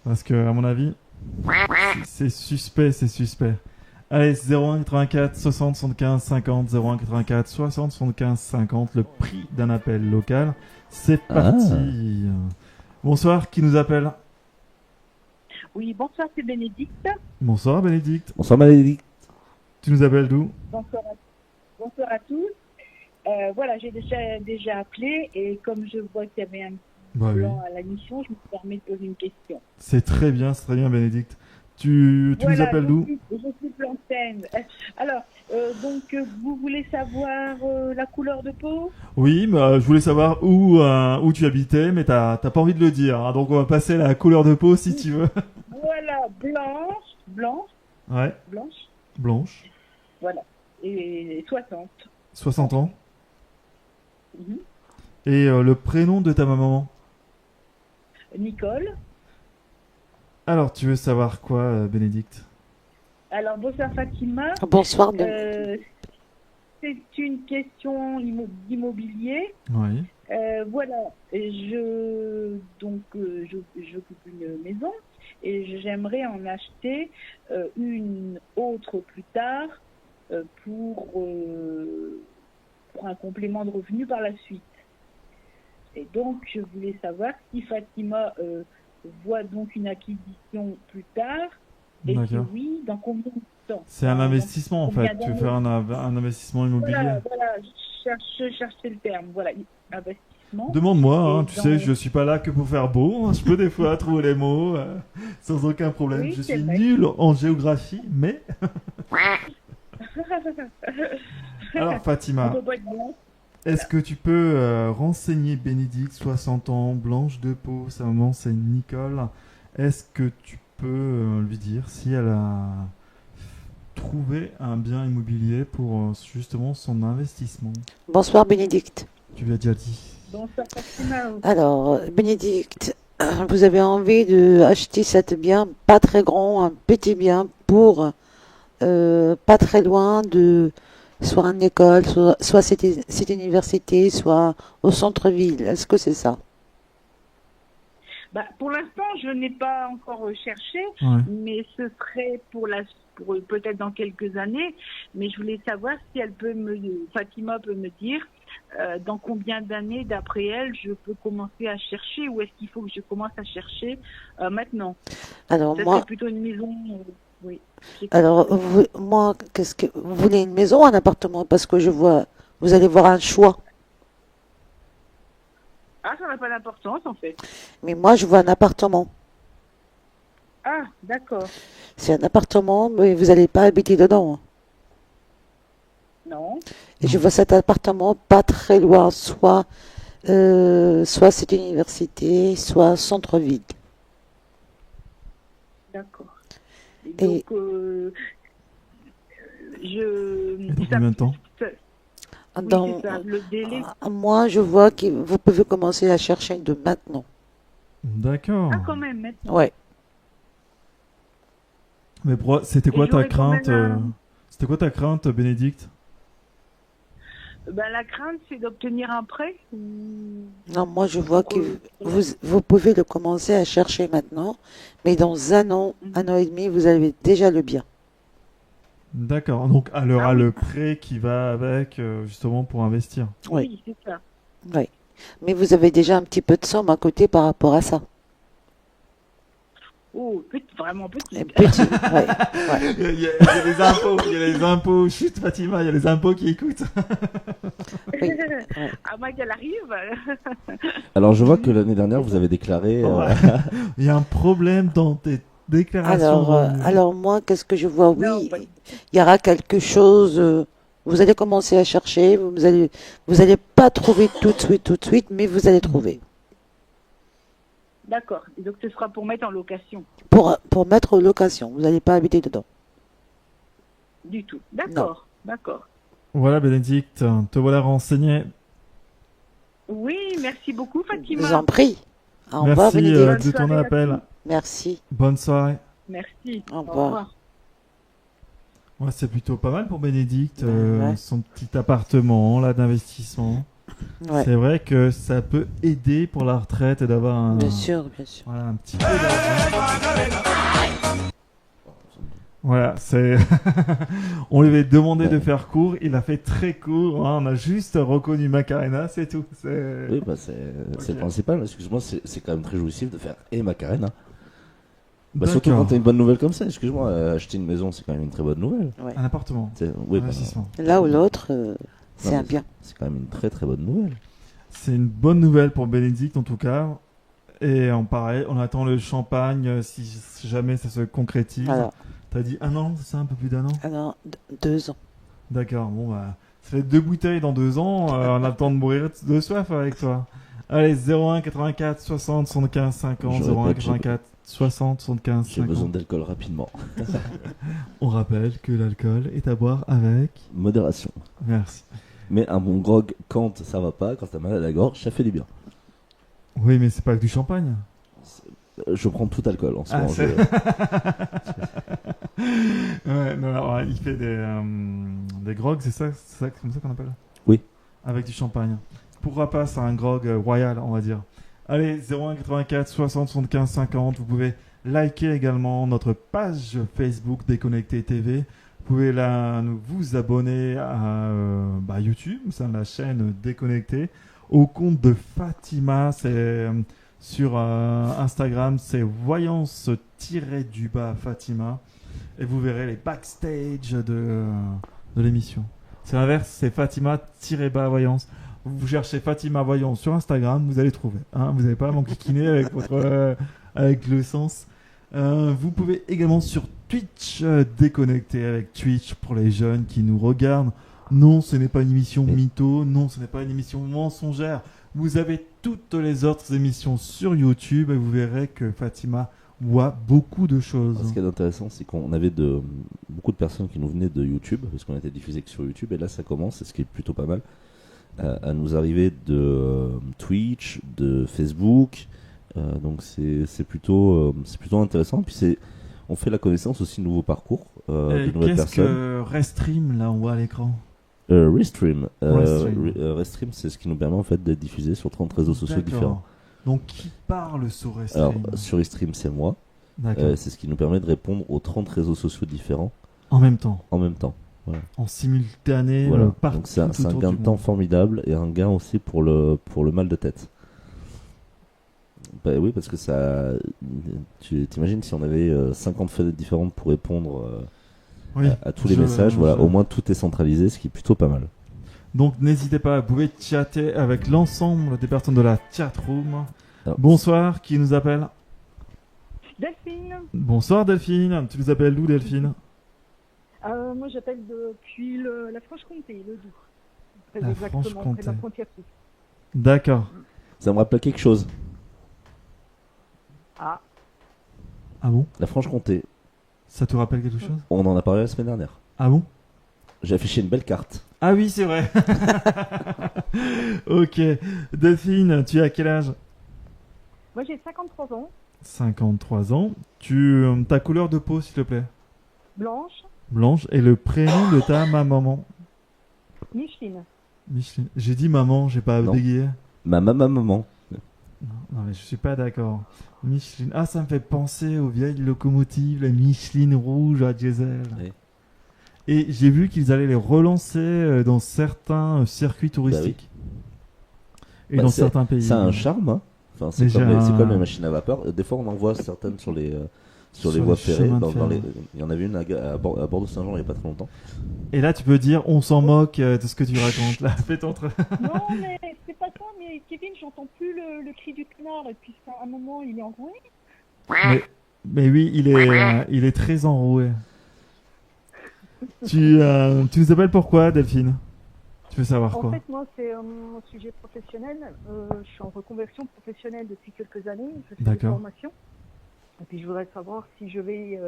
Parce que, à mon avis, c'est suspect. Allez, 01 84 60 75 50, 01 84 60 75 50, le prix d'un appel local. C'est parti. Bonsoir, qui nous appelle? Oui, bonsoir, c'est Bénédicte. Bonsoir Bénédicte. Bonsoir Bénédicte. Tu nous appelles d'où? Bonsoir à tous. Voilà, j'ai déjà appelé et comme je vois qu'il y avait un plan à la mission, je me permets de poser une question. C'est très bien Bénédicte. Tu nous appelles d'où? Je suis Plantaine. Alors, donc, vous voulez savoir la couleur de peau? Oui, mais je voulais savoir où tu habitais, mais t'as pas envie de le dire. Hein, donc, on va passer à la couleur de peau si tu veux. Voilà, blanche. Ouais. Blanche. Voilà. Et 60. 60 ans. Mm-hmm. Et le prénom de ta maman? Nicole. Alors, tu veux savoir quoi, Bénédicte? Alors, bonsoir Fatima. Bonsoir. C'est une question d'immobilier. Oui. Voilà, j'occupe une maison et j'aimerais en acheter une autre plus tard pour un complément de revenu par la suite. Et donc, je voulais savoir si Fatima voit donc une acquisition plus tard, et si oui, dans combien de temps? C'est un investissement en fait, tu veux faire un investissement immobilier. Voilà, je cherchais le terme, voilà, investissement. Demande-moi, hein, tu sais, je suis pas là que pour faire beau, hein, je peux des fois trouver les mots sans aucun problème. Oui, je suis nul en géographie, mais... Alors Fatima, est-ce que tu peux renseigner Bénédicte, 60 ans, blanche de peau, sa maman c'est Nicole, est-ce que tu peux lui dire si elle a trouvé un bien immobilier pour justement son investissement? Bonsoir Bénédicte. Tu lui as déjà dit. Bonsoir Fatima. Alors Bénédicte, vous avez envie d'acheter cet bien, pas très grand, un petit bien, pour pas très loin de soit une école, soit cette université, soit au centre-ville. Est-ce que c'est ça? Bah, pour l'instant, je n'ai pas encore cherché, Ouais. mais ce serait pour peut-être dans quelques années. Mais je voulais savoir si Fatima peut me dire dans combien d'années, d'après elle, je peux commencer à chercher, ou est-ce qu'il faut que je commence à chercher maintenant? Alors Ça moi, serait plutôt une maison. Oui. alors moi, qu'est-ce que vous voulez, une maison ou un appartement? Parce que je vois, vous allez voir un choix. Ah, ça n'a pas d'importance en fait. Mais moi, je vois un appartement. Ah, d'accord. C'est un appartement, mais vous n'allez pas habiter dedans. Non. Et je vois cet appartement pas très loin, soit c'est une université, soit centre-ville. D'accord. Et Donc, Dans combien de temps? Oui, dans, c'est ça, le délai. moi, je vois que vous pouvez commencer à chercher de maintenant. D'accord. Ah, quand même, maintenant. Ouais. Mais c'était quoi Et ta j'aurais quand crainte même C'était quoi ta crainte, Bénédicte? Ben, la crainte, c'est d'obtenir un prêt. Non, moi, je vois que vous pouvez le commencer à chercher maintenant, mais dans un an et demi, vous avez déjà le bien. D'accord. Donc, elle aura Ah oui. le prêt qui va avec, justement, pour investir. Oui. Oui, c'est ça. Oui. Mais vous avez déjà un petit peu de somme à côté par rapport à ça. Oh, vraiment petit. Petit, ouais. Il y a les impôts, il y a les impôts. Chut, Fatima, il y a les impôts qui écoutent. À moins qu'elle arrive. Alors, je vois que l'année dernière, vous avez déclaré. Il y a un problème dans tes déclarations. Alors moi, qu'est-ce que je vois? Oui, il y aura quelque chose. Vous allez commencer à chercher. Vous allez pas trouver tout de suite, mais vous allez trouver. D'accord. Et donc, ce sera pour mettre en location. Pour mettre en location. Vous n'allez pas habiter dedans. Du tout. D'accord. D'accord. Voilà, Bénédicte, te voilà renseigné. Oui, merci beaucoup, Fatima. Je vous en prie. Au revoir, Merci Bénédicte. de ton appel. Merci. Bonne soirée. Merci. Au revoir. Ouais, c'est plutôt pas mal pour Bénédicte, ouais. son petit appartement là d'investissement. Ouais. C'est vrai que ça peut aider pour la retraite et d'avoir un. Bien sûr, bien sûr. Voilà, un petit peu d'argent. Voilà, c'est. On lui avait demandé de faire court, il a fait très court. Hein, on a juste reconnu Macarena, c'est tout. Oui, bah c'est le principal. Excuse-moi, c'est quand même très jouissif de faire et Macarena. Bah, surtout quand t'as une bonne nouvelle comme ça. Excuse-moi, acheter une maison, c'est quand même une très bonne nouvelle. Ouais. Un appartement. Oui, Investissement. Là ou l'autre, c'est un bien. C'est quand même une très très bonne nouvelle. C'est une bonne nouvelle pour Bénédicte en tout cas. Et en pareil, on attend le champagne si jamais ça se concrétise. Alors. T'as dit 1 an, c'est ça, un peu plus d'1 an? Alors, 2 ans. D'accord, bon bah, ça fait 2 bouteilles dans 2 ans, on a le temps de mourir de soif avec toi. Allez, 01 84 60 75 50, 01 84 60 75 50. J'ai besoin d'alcool rapidement. On rappelle que l'alcool est à boire avec modération. Merci. Mais un bon grog quand ça va pas, quand t'as mal à la gorge, ça fait du bien. Oui, mais c'est pas que du champagne. Je prends tout alcool en ce moment. Ouais, non, alors, il fait des grogs, c'est ça comme ça qu'on appelle? Oui. Avec du champagne. Pourquoi pas, c'est un grog royal, on va dire. Allez, 01 84 60 75 50. Vous pouvez liker également notre page Facebook Déconnecté TV. Vous pouvez vous abonner à YouTube, c'est la chaîne Déconnecté. Au compte de Fatima, c'est sur Instagram, c'est voyance-du-bas Fatima. Et vous verrez les backstage de l'émission. C'est l'inverse, c'est Fatima-bas voyance. Vous cherchez Fatima Voyance sur Instagram, vous allez trouver. Hein, vous n'allez pas m'enquiquiner avec avec le sens. Vous pouvez également sur Twitch déconnecter avec Twitch pour les jeunes qui nous regardent. Non, ce n'est pas une émission mytho. Non, ce n'est pas une émission mensongère. Vous avez toutes les autres émissions sur YouTube et vous verrez que Fatima voit beaucoup de choses. Ce qui est intéressant, c'est qu'on avait beaucoup de personnes qui nous venaient de YouTube, parce qu'on était diffusé que sur YouTube, et là ça commence, et ce qui est plutôt pas mal, à nous arriver de Twitch, de Facebook, Donc c'est plutôt intéressant. Puis on fait la connaissance aussi de nouveaux parcours, de nouvelles Qu'est-ce personnes. que Restream, là, on voit à l'écran? Restream. Restream. Restream, c'est ce qui nous permet en fait d'être diffusé sur 30 réseaux sociaux D'accord. différents. Donc, qui parle sur Restream? Alors, sur Restream, c'est moi. D'accord. C'est ce qui nous permet de répondre aux 30 réseaux sociaux différents. En même temps. En même temps. Voilà. En simultané, Voilà. partout Donc c'est un autour gain du de temps monde. formidable et un gain aussi pour le mal de tête. Bah oui, parce que tu t'imagines si on avait 50 fenêtres différentes pour répondre Oui, à tous les messages, voilà, au moins tout est centralisé, ce qui est plutôt pas mal. Donc n'hésitez pas, vous pouvez chatter avec l'ensemble des personnes de la chatroom. Alors. Bonsoir, qui nous appelle? Delphine. Bonsoir Delphine, tu nous appelles d'où Delphine? Moi j'appelle depuis la Franche-Comté, le Doubs. Très La exactement, Franche-Comté. près de la frontière suisse. D'accord. Ça me rappelle quelque chose. Ah. Ah bon? La Franche-Comté. Ça te rappelle quelque chose? On en a parlé la semaine dernière. Ah bon? J'ai affiché une belle carte. Ah oui, c'est vrai. Ok. Delphine, tu as quel âge? Moi j'ai 53 ans, 53 ans. Ta couleur de peau, s'il te plaît? blanche, Blanche. Et le prénom de ta maman? Micheline. Micheline. J'ai dit maman, j'ai pas Non. bégayé. Ma maman. Non, mais je suis pas d'accord. Micheline. Ah, ça me fait penser aux vieilles locomotives, la Micheline rouge à diesel. Oui. Et j'ai vu qu'ils allaient les relancer dans certains circuits touristiques. Et dans certains pays. Ça a un charme, hein. Enfin, c'est comme les machines à vapeur. Des fois, on en voit certaines sur les voies ferrées. chemins de fer. Il y en avait une à Bordeaux-Saint-Jean il n'y a pas très longtemps. Et là, tu peux dire, on s'en moque de ce que tu racontes. Là, fais ton truc. Non mais c'est pas ça, mais Kevin, j'entends plus le cri du canard et puis à un moment il est enroué. Mais oui, il est très enroué. Tu nous appelles pourquoi, Delphine? Tu veux savoir quoi? En fait, moi, c'est mon sujet professionnel. Je suis en reconversion professionnelle depuis quelques années. Je fais des D'accord. formations. Et puis, je voudrais savoir si je vais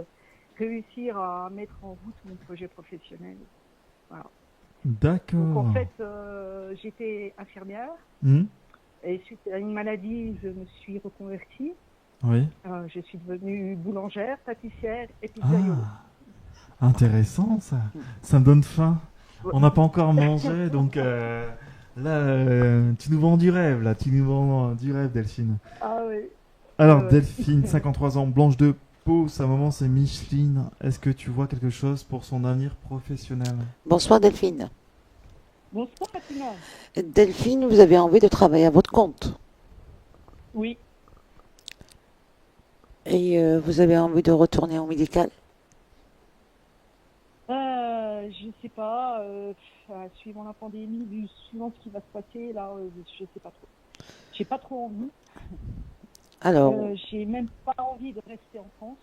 réussir à mettre en route mon projet professionnel. Voilà. D'accord. Donc, en fait, j'étais infirmière. Et suite à une maladie, je me suis reconvertie. Oui. Je suis devenue boulangère, pâtissière et pizzaiolo. Ah, intéressant ça. Ça me donne faim. On n'a pas encore mangé, donc là, tu nous vends du rêve, là. Tu nous vends du rêve, Delphine. Ah oui. Alors, Delphine, 53 ans, blanche de peau, sa maman c'est Micheline. Est-ce que tu vois quelque chose pour son avenir professionnel? Bonsoir Delphine. Bonsoir Fatima. Delphine, vous avez envie de travailler à votre compte. Oui. Et vous avez envie de retourner au médical. Je sais pas, suivant la pandémie, suivant ce qui va se passer, là, je sais pas trop. J'ai pas trop envie. Alors, j'ai même pas envie de rester en France,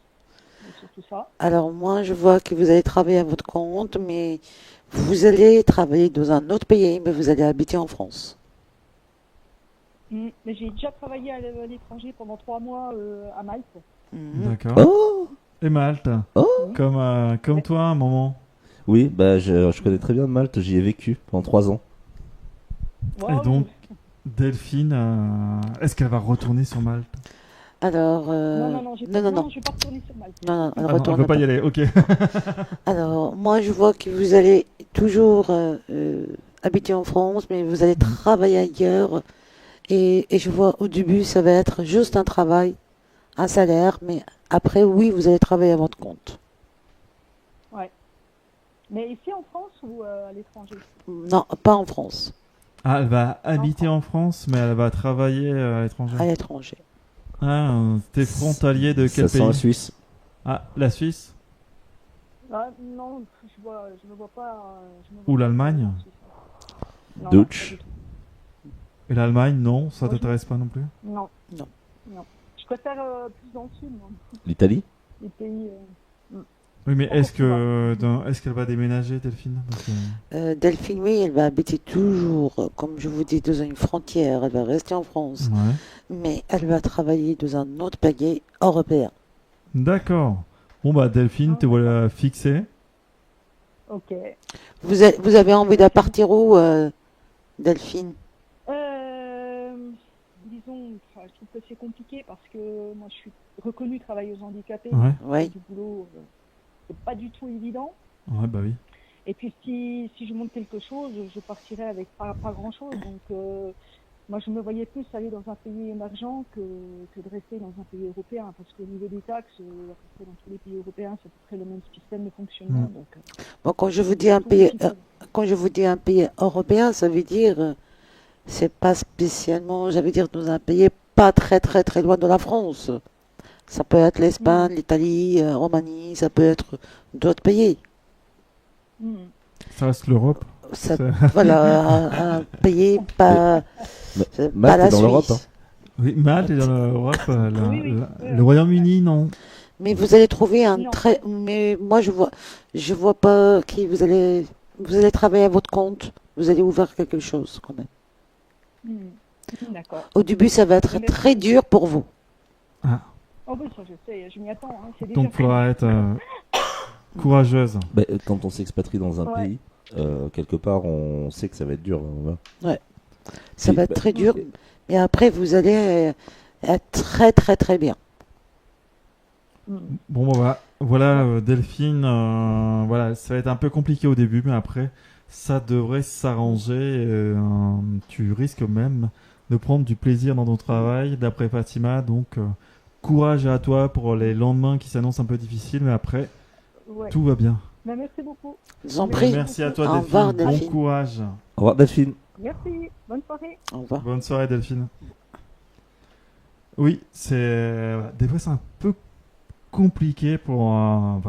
surtout ça. alors moi, je vois que vous allez travailler à votre compte, mais vous allez travailler dans un autre pays, mais vous allez habiter en France. Mais j'ai déjà travaillé à l'étranger pendant 3 mois à Malte. D'accord. Oh Et Malte. Comme toi, à un moment. Oui, bah je connais très bien Malte, j'y ai vécu pendant 3 ans. Et donc, Delphine, est-ce qu'elle va retourner sur Malte? Alors, Non, je vais pas retourner sur Malte. Non, elle elle retourne veut pas y aller, ok. Alors, moi, je vois que vous allez toujours habiter en France, mais vous allez travailler ailleurs. Et je vois au début, ça va être juste un travail, un salaire, mais après, oui, vous allez travailler à votre compte. Ouais. Mais ici en France ou à l'étranger? Non, pas en France, Ah, elle va habiter en France, mais elle va travailler à l'étranger. à l'étranger. Ah, t'es frontalier de quel Ça sent pays? la Suisse. Ah, la Suisse? Ah, non, je me vois pas. Ou l'Allemagne? Non, Deutsch. pas du tout. Et l'Allemagne, non? Ça Moi, je- t'intéresse pas non plus? Non. Non. Je préfère plus dans le sud, moi. L'Italie? Les pays. Oui, mais est-ce qu'elle va déménager, Delphine? Parce que- Delphine, oui, elle va habiter toujours, comme je vous dis, dans une frontière. Elle va rester en France, Ouais. mais elle va travailler dans un autre pays européen. D'accord. Bon, bah, Delphine, te voilà fixée. Ok. Vous avez envie de partir où, Delphine? Disons, je trouve que c'est compliqué parce que moi je suis reconnue travailleuse handicapée. Ouais. Ouais. Du boulot, c'est pas du tout évident. Ouais, bah oui. Et puis si je monte quelque chose, je partirai avec pas grand chose. Donc moi je me voyais plus aller dans un pays émergent que de rester dans un pays européen. Parce qu'au niveau des taxes, rester dans tous les pays européens, c'est à peu près le même système de fonctionnement. Donc, Bon, quand je vous dis un pays européen, ça veut dire c'est pas spécialement, j'allais dire dans un pays pas très très très loin de la France. Ça peut être l'Espagne, l'Italie, Roumanie, ça peut être d'autres pays. Ça reste l'Europe. Voilà, un pays pas, pas Malte la est dans l'Europe. Suisse. Oui, Malte est dans l'Europe. Le Royaume-Uni, non. Mais vous allez trouver un très. Mais moi, je vois pas qui vous allez travailler à votre compte. Vous allez ouvrir quelque chose quand même. D'accord. Au début, ça va être très dur pour vous. Oh oui, ça je sais, je m'y attends. Hein. C'est déjà Donc, il faudra être courageuse. Bah, quand on s'expatrie dans un Ouais. pays, quelque part, on sait que ça va être dur. Ouais. Ça va être très dur. Et après, vous allez être très très très bien. Bon, voilà, Delphine, voilà, ça va être un peu compliqué au début, mais après, ça devrait s'arranger. Tu risques même de prendre du plaisir dans ton travail, d'après Fatima. Donc, courage à toi pour les lendemains qui s'annoncent un peu difficiles, mais après, tout va bien. Bah, merci beaucoup. Merci à toi, Au Delphine. revoir, Bon Delphine. courage. Au revoir, Delphine. Merci, bonne soirée. Au revoir. Bonne soirée, Delphine. Oui, des fois c'est un peu compliqué pour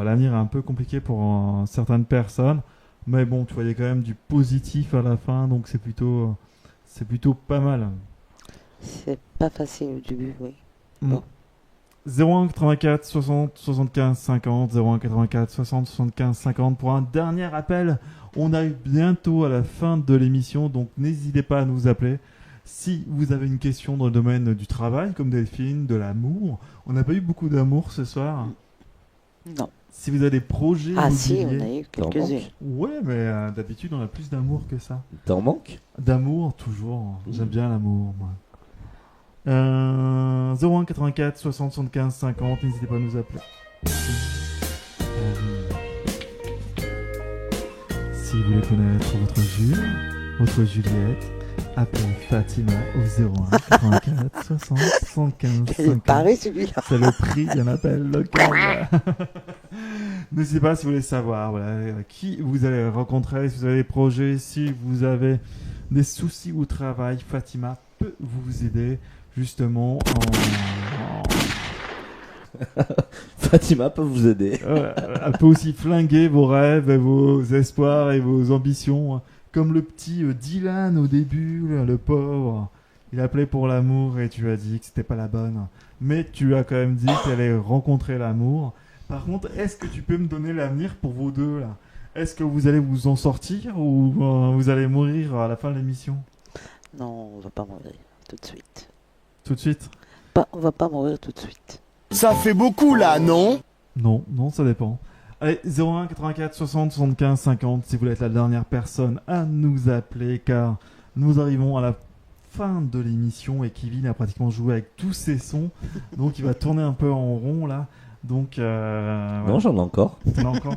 l'avenir est un peu compliqué pour certaines personnes, mais bon, tu voyais quand même du positif à la fin, donc c'est plutôt pas mal. C'est pas facile au début, oui. Bon. 01 84 60 75 50 01 84 60 75 50 pour un dernier appel. On arrive bientôt à la fin de l'émission, donc n'hésitez pas à nous appeler. Si vous avez une question dans le domaine du travail, comme Delphine, de l'amour, on n'a pas eu beaucoup d'amour ce soir. Non. Si vous avez des projets si, immobiliers... on a eu quelques-uns. Ouais, mais d'habitude, on a plus d'amour que ça. T'en manques? D'amour, toujours. J'aime bien l'amour, moi. 01 84 60 75 50, n'hésitez pas à nous appeler. Si vous voulez connaître votre Jules, votre Juliette, appelez Fatima au 01 84 60 75 50. Pareil, celui-là. C'est le prix d'un appel local. N'hésitez pas si vous voulez savoir qui vous allez rencontrer, si vous avez des projets, si vous avez des soucis au travail, Fatima peut vous aider justement Fatima peut vous aider. Elle peut aussi flinguer vos rêves, et vos espoirs et vos ambitions. Comme le petit Dylan au début, le pauvre. Il appelait pour l'amour et tu as dit que c'était pas la bonne. Mais tu as quand même dit qu'elle allait rencontrer l'amour. Par contre, est-ce que tu peux me donner l'avenir pour vous deux là? Est-ce que vous allez vous en sortir ou vous allez mourir à la fin de l'émission? Non, on va pas mourir tout de suite. Tout de suite? On va pas mourir tout de suite. Ça fait beaucoup là, non? Non, ça dépend. Allez, 01 84 60 75 50 si vous voulez être la dernière personne à nous appeler, car nous arrivons à la fin de l'émission et Kevin a pratiquement joué avec tous ses sons, donc il va tourner un peu en rond là. Donc Non, j'en ai encore. T'en as encore?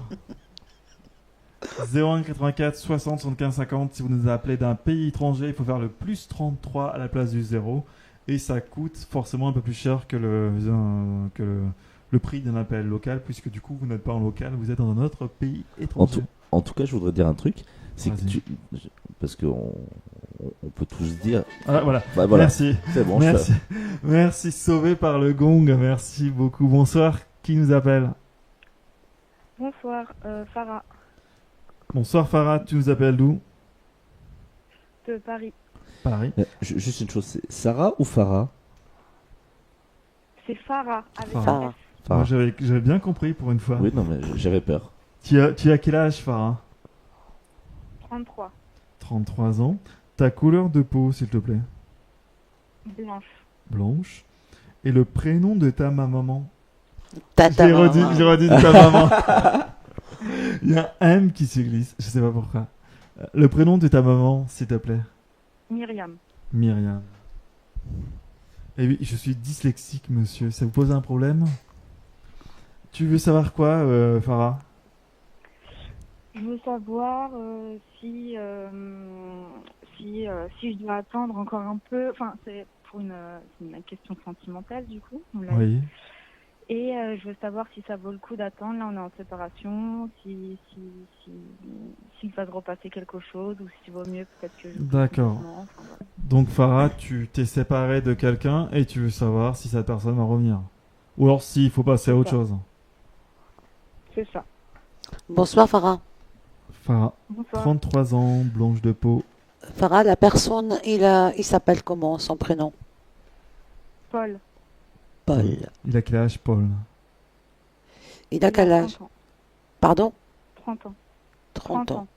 01 84 60 75 50 si vous nous appelez d'un pays étranger, il faut faire le plus 33 à la place du 0 et ça coûte forcément un peu plus cher que le prix d'un appel local, puisque du coup vous n'êtes pas en local, vous êtes dans un autre pays étranger. En tout cas, je voudrais dire un truc, c'est que parce qu'on peut tous dire. Ah, voilà. Bah, voilà. Merci. C'est bon. Merci, sauvé par le gong. Merci beaucoup. Bonsoir. Qui nous appelle? Bonsoir, Farah Bonsoir Farah. Tu nous appelles d'où? de Paris. Paris. Juste une chose, c'est Sarah ou Farah? C'est Farah avec Farah. un S. Moi, j'avais bien compris pour une fois. Oui, non, mais j'avais peur. Tu as quel âge, Farah? 33. 33 ans. Ta couleur de peau, s'il te plaît? Blanche. Blanche. Et le prénom de ta maman? Ta J'ai maman. redit ta maman. Il y a un M qui se glisse, je sais pas pourquoi. Le prénom de ta maman, s'il te plaît? Myriam. Myriam. Eh oui, je suis dyslexique, monsieur. Ça vous pose un problème? Tu veux savoir quoi, Farah? Je veux savoir si je dois attendre encore un peu. Enfin, c'est pour une question sentimentale, du coup. on l'a dit. Oui. Et je veux savoir si ça vaut le coup d'attendre. Là, on est en séparation. S'il va se repasser quelque chose ou s'il vaut mieux peut-être que je... D'accord. Non, enfin, voilà. Donc, Farah, tu t'es séparé de quelqu'un et tu veux savoir si cette personne va revenir. Ou alors s'il faut passer à autre chose. C'est ça. Bonsoir Farah. Farah, Bonsoir. 33 ans, blanche de peau. Farah, la personne, il s'appelle comment, son prénom? Paul. Paul. Il a quel âge, Paul? Il a quel âge? 30 ans. Pardon? 30 ans. 30 ans.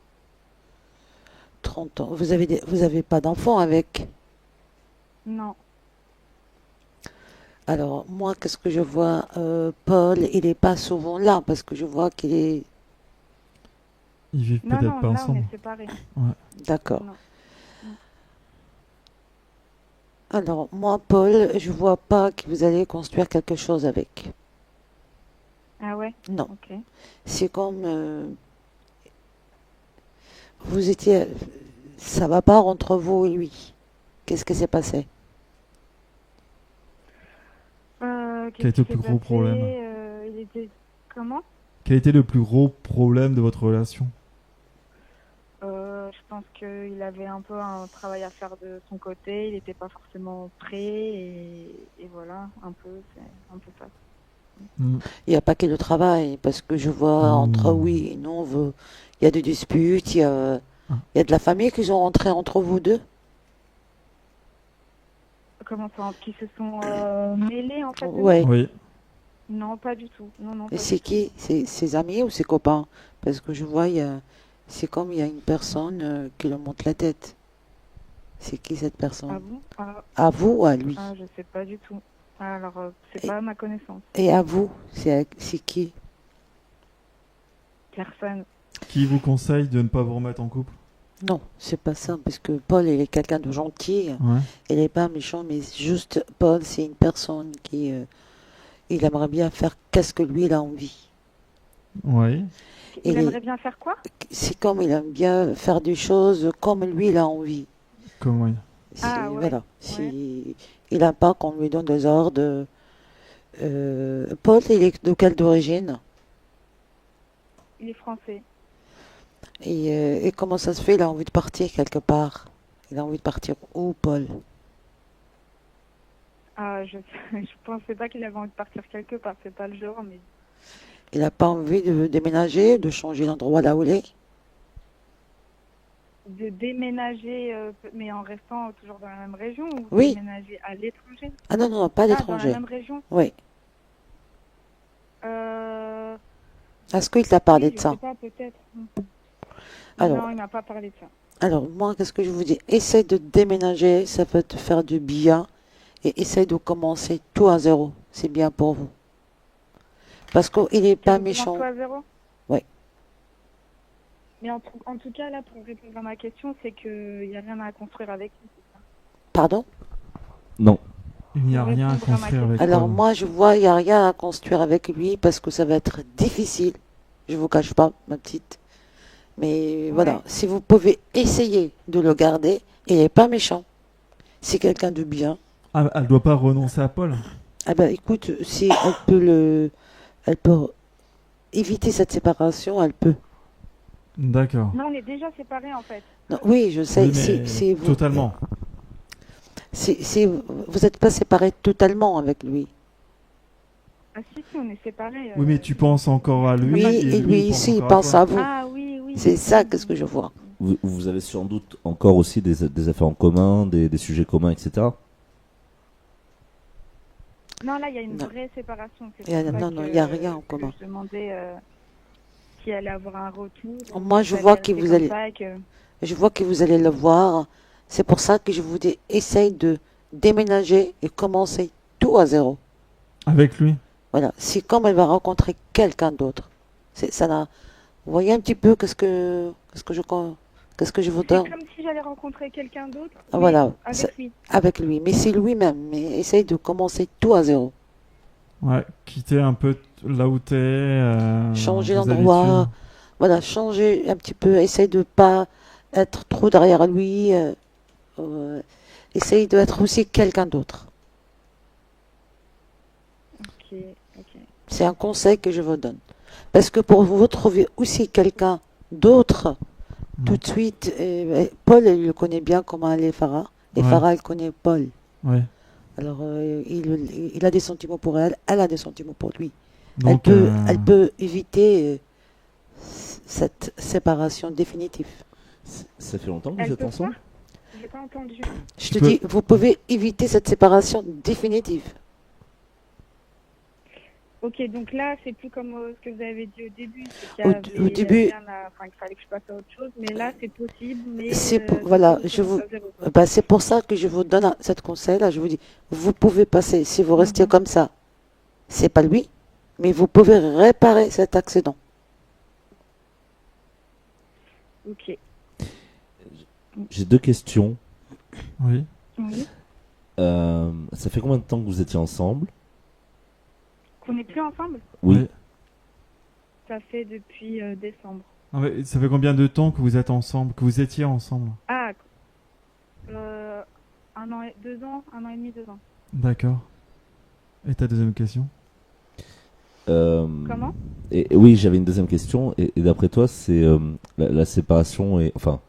30 ans. Vous avez pas d'enfant avec? Non. Alors, moi, qu'est-ce que je vois? Paul, il est pas souvent là parce que je vois qu'il est... Ils vivent Non, peut-être non, pas là, ensemble. on est séparés. Ouais. D'accord. Non. Alors, moi, Paul, je vois pas que vous allez construire quelque chose avec. Ah ouais? Non. Ok. C'est comme... vous étiez... Ça va pas entre vous et lui. Qu'est-ce qui s'est passé? Quel était le plus gros problème? Il était... Comment? Quel était le plus gros problème de votre relation? Je pense qu'il avait un peu un travail à faire de son côté, il n'était pas forcément prêt et voilà, c'est un peu ça. Il n'y a pas que le travail, parce que je vois entre oui et non, il y a des disputes, il y a de la famille qui sont rentrés entre vous deux. Comment ça, qui se sont mêlés en fait? Ouais. Oui. Non, pas du tout. Non, non, Et pas c'est du tout. qui? C'est ses amis ou ses copains? Parce que je vois, c'est comme il y a une personne qui lui monte la tête. C'est qui cette personne? Ah bon? À vous ou à lui? Ah, je sais pas du tout. Alors, c'est pas à ma connaissance. Et à vous, c'est qui? Personne. Qui vous conseille de ne pas vous remettre en couple? Non, c'est pas ça, parce que Paul, il est quelqu'un de gentil. Ouais. Il n'est pas méchant, mais juste, Paul, c'est une personne qui... il aimerait bien faire qu'est-ce que lui, il a envie. Oui. Il aimerait bien faire quoi? C'est comme il aime bien faire des choses comme lui, il a envie. Comment il... Ah, ouais. Voilà. Si il n'a pas qu'on lui donne des ordres. Paul, il est de quelle d'origine? Il est français. Et comment ça se fait? Il a envie de partir quelque part. Il a envie de partir où, Paul? Ah, je pensais pas qu'il avait envie de partir quelque part, c'est pas le genre, mais... Il n'a pas envie de déménager, de changer l'endroit là où il est? De déménager, mais en restant toujours dans la même région ou Oui. déménager à l'étranger? Ah non, non, pas à Dans l'étranger. la même région? Oui. Euh... Est-ce qu'il t'a parlé oui, de je ça? sais pas, peut-être. Alors, non, il m'a pas parlé de ça. Alors, moi, qu'est-ce que je vous dis? Essaye de déménager, ça peut te faire du bien. Et essaye de commencer tout à zéro. C'est bien pour vous. Parce qu'il n'est pas méchant. Tout à zéro? Oui. Mais en tout cas, là, pour répondre à ma question, c'est qu'il n'y a rien à construire avec lui. Pardon? Non. Il n'y a rien à construire avec Alors, Paul. moi, je vois, il n'y a rien à construire avec lui parce que ça va être difficile. Je vous cache pas, ma petite. Mais voilà, si vous pouvez essayer de le garder, il n'est pas méchant. C'est quelqu'un de bien. Ah, elle doit pas renoncer à Paul? Ah ben, écoute, si elle peut éviter cette séparation, elle peut. D'accord. Non, on est déjà séparés, en fait. Non, oui, je sais. Oui, mais si vous, totalement. si vous n'êtes pas séparés totalement avec lui. Ah si, on est séparés. Oui, mais tu penses encore à lui. Oui, et lui ici, il pense à vous. Ah oui, oui. C'est ça, qu'est-ce que je vois. Vous avez sans doute encore aussi des affaires en commun, des sujets communs, etc. Non, là, il y a une vraie séparation. Non, il n'y a rien en commun. Je demandais si elle allait avoir un retour. Moi, je vois que vous allez... Je vois que vous allez le voir. C'est pour ça que je vous dis, essaye de déménager et commencer tout à zéro. Avec lui? Voilà. C'est comme elle va rencontrer quelqu'un d'autre. Ça n'a... Vous voyez un petit peu qu'est-ce que Qu'est-ce que je vous C'est donne? comme si j'allais rencontrer quelqu'un d'autre, Ah, mais voilà, avec lui. avec lui. Mais c'est lui-même. Mais essaye de commencer tout à zéro. Ouais, quitter un peu là où t'es. Changer vos l'endroit. habitudes. Voilà, changer un petit peu. Essaye de pas être trop derrière lui. Essaye d'être aussi quelqu'un d'autre. Ok, ok. C'est un conseil que je vous donne. Parce que pour vous trouver aussi quelqu'un d'autre, tout de suite, Paul, il le connaît bien comment elle est Farah. Et Ouais. Farah, elle connaît Paul. Ouais. Alors, il a des sentiments pour elle, elle a des sentiments pour lui. Donc, Elle peut éviter cette séparation définitive. Ça fait longtemps que vous Elle êtes peut ensemble? pas? J'ai pas entendu. Je te dis, vous pouvez éviter cette séparation définitive. Ok, donc là, c'est plus comme ce que vous avez dit au début. C'est Au qu'il y avait début- rien enfin, qu'il fallait que je passe à autre chose. Mais là, c'est possible. Mais Voilà, du coup, je on vous, commence à zéro. c'est pour ça que je vous donne cette conseil-là. Je vous dis, vous pouvez passer, si vous restez comme ça, c'est pas lui, mais vous pouvez réparer cet accident. Ok. J'ai 2 questions. Oui. Oui. Ça fait combien de temps que vous étiez ensemble? Qu'on n'est plus ensemble? Oui. Ça fait depuis décembre. Ah ouais, ça fait combien de temps que vous êtes ensemble, que vous étiez ensemble? Ah, 1 an, 2 ans, 1 an et demi, 2 ans. D'accord. Et ta deuxième question? Comment? Et oui, j'avais une deuxième question. Et d'après toi, c'est la séparation est, enfin,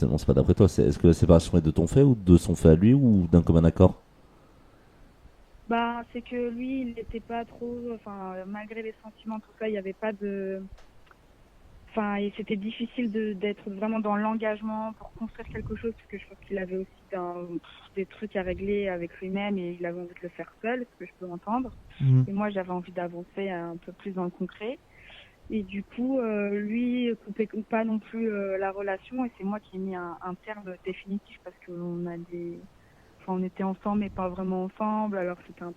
non, c'est pas d'après toi. Est-ce que la séparation est de ton fait ou de son fait à lui ou d'un commun accord? Bah, c'est que lui, il n'était pas trop, enfin, malgré les sentiments, tout ça, il n'y avait pas de, enfin, et c'était difficile d'être vraiment dans l'engagement pour construire quelque chose, parce que je pense qu'il avait aussi des trucs à régler avec lui-même et il avait envie de le faire seul, ce que je peux entendre. Mhm. Et moi, j'avais envie d'avancer un peu plus dans le concret. Et du coup, lui coupait pas non plus la relation, et c'est moi qui ai mis un terme définitif parce qu'on a des, enfin, on était ensemble mais pas vraiment ensemble, alors c'était un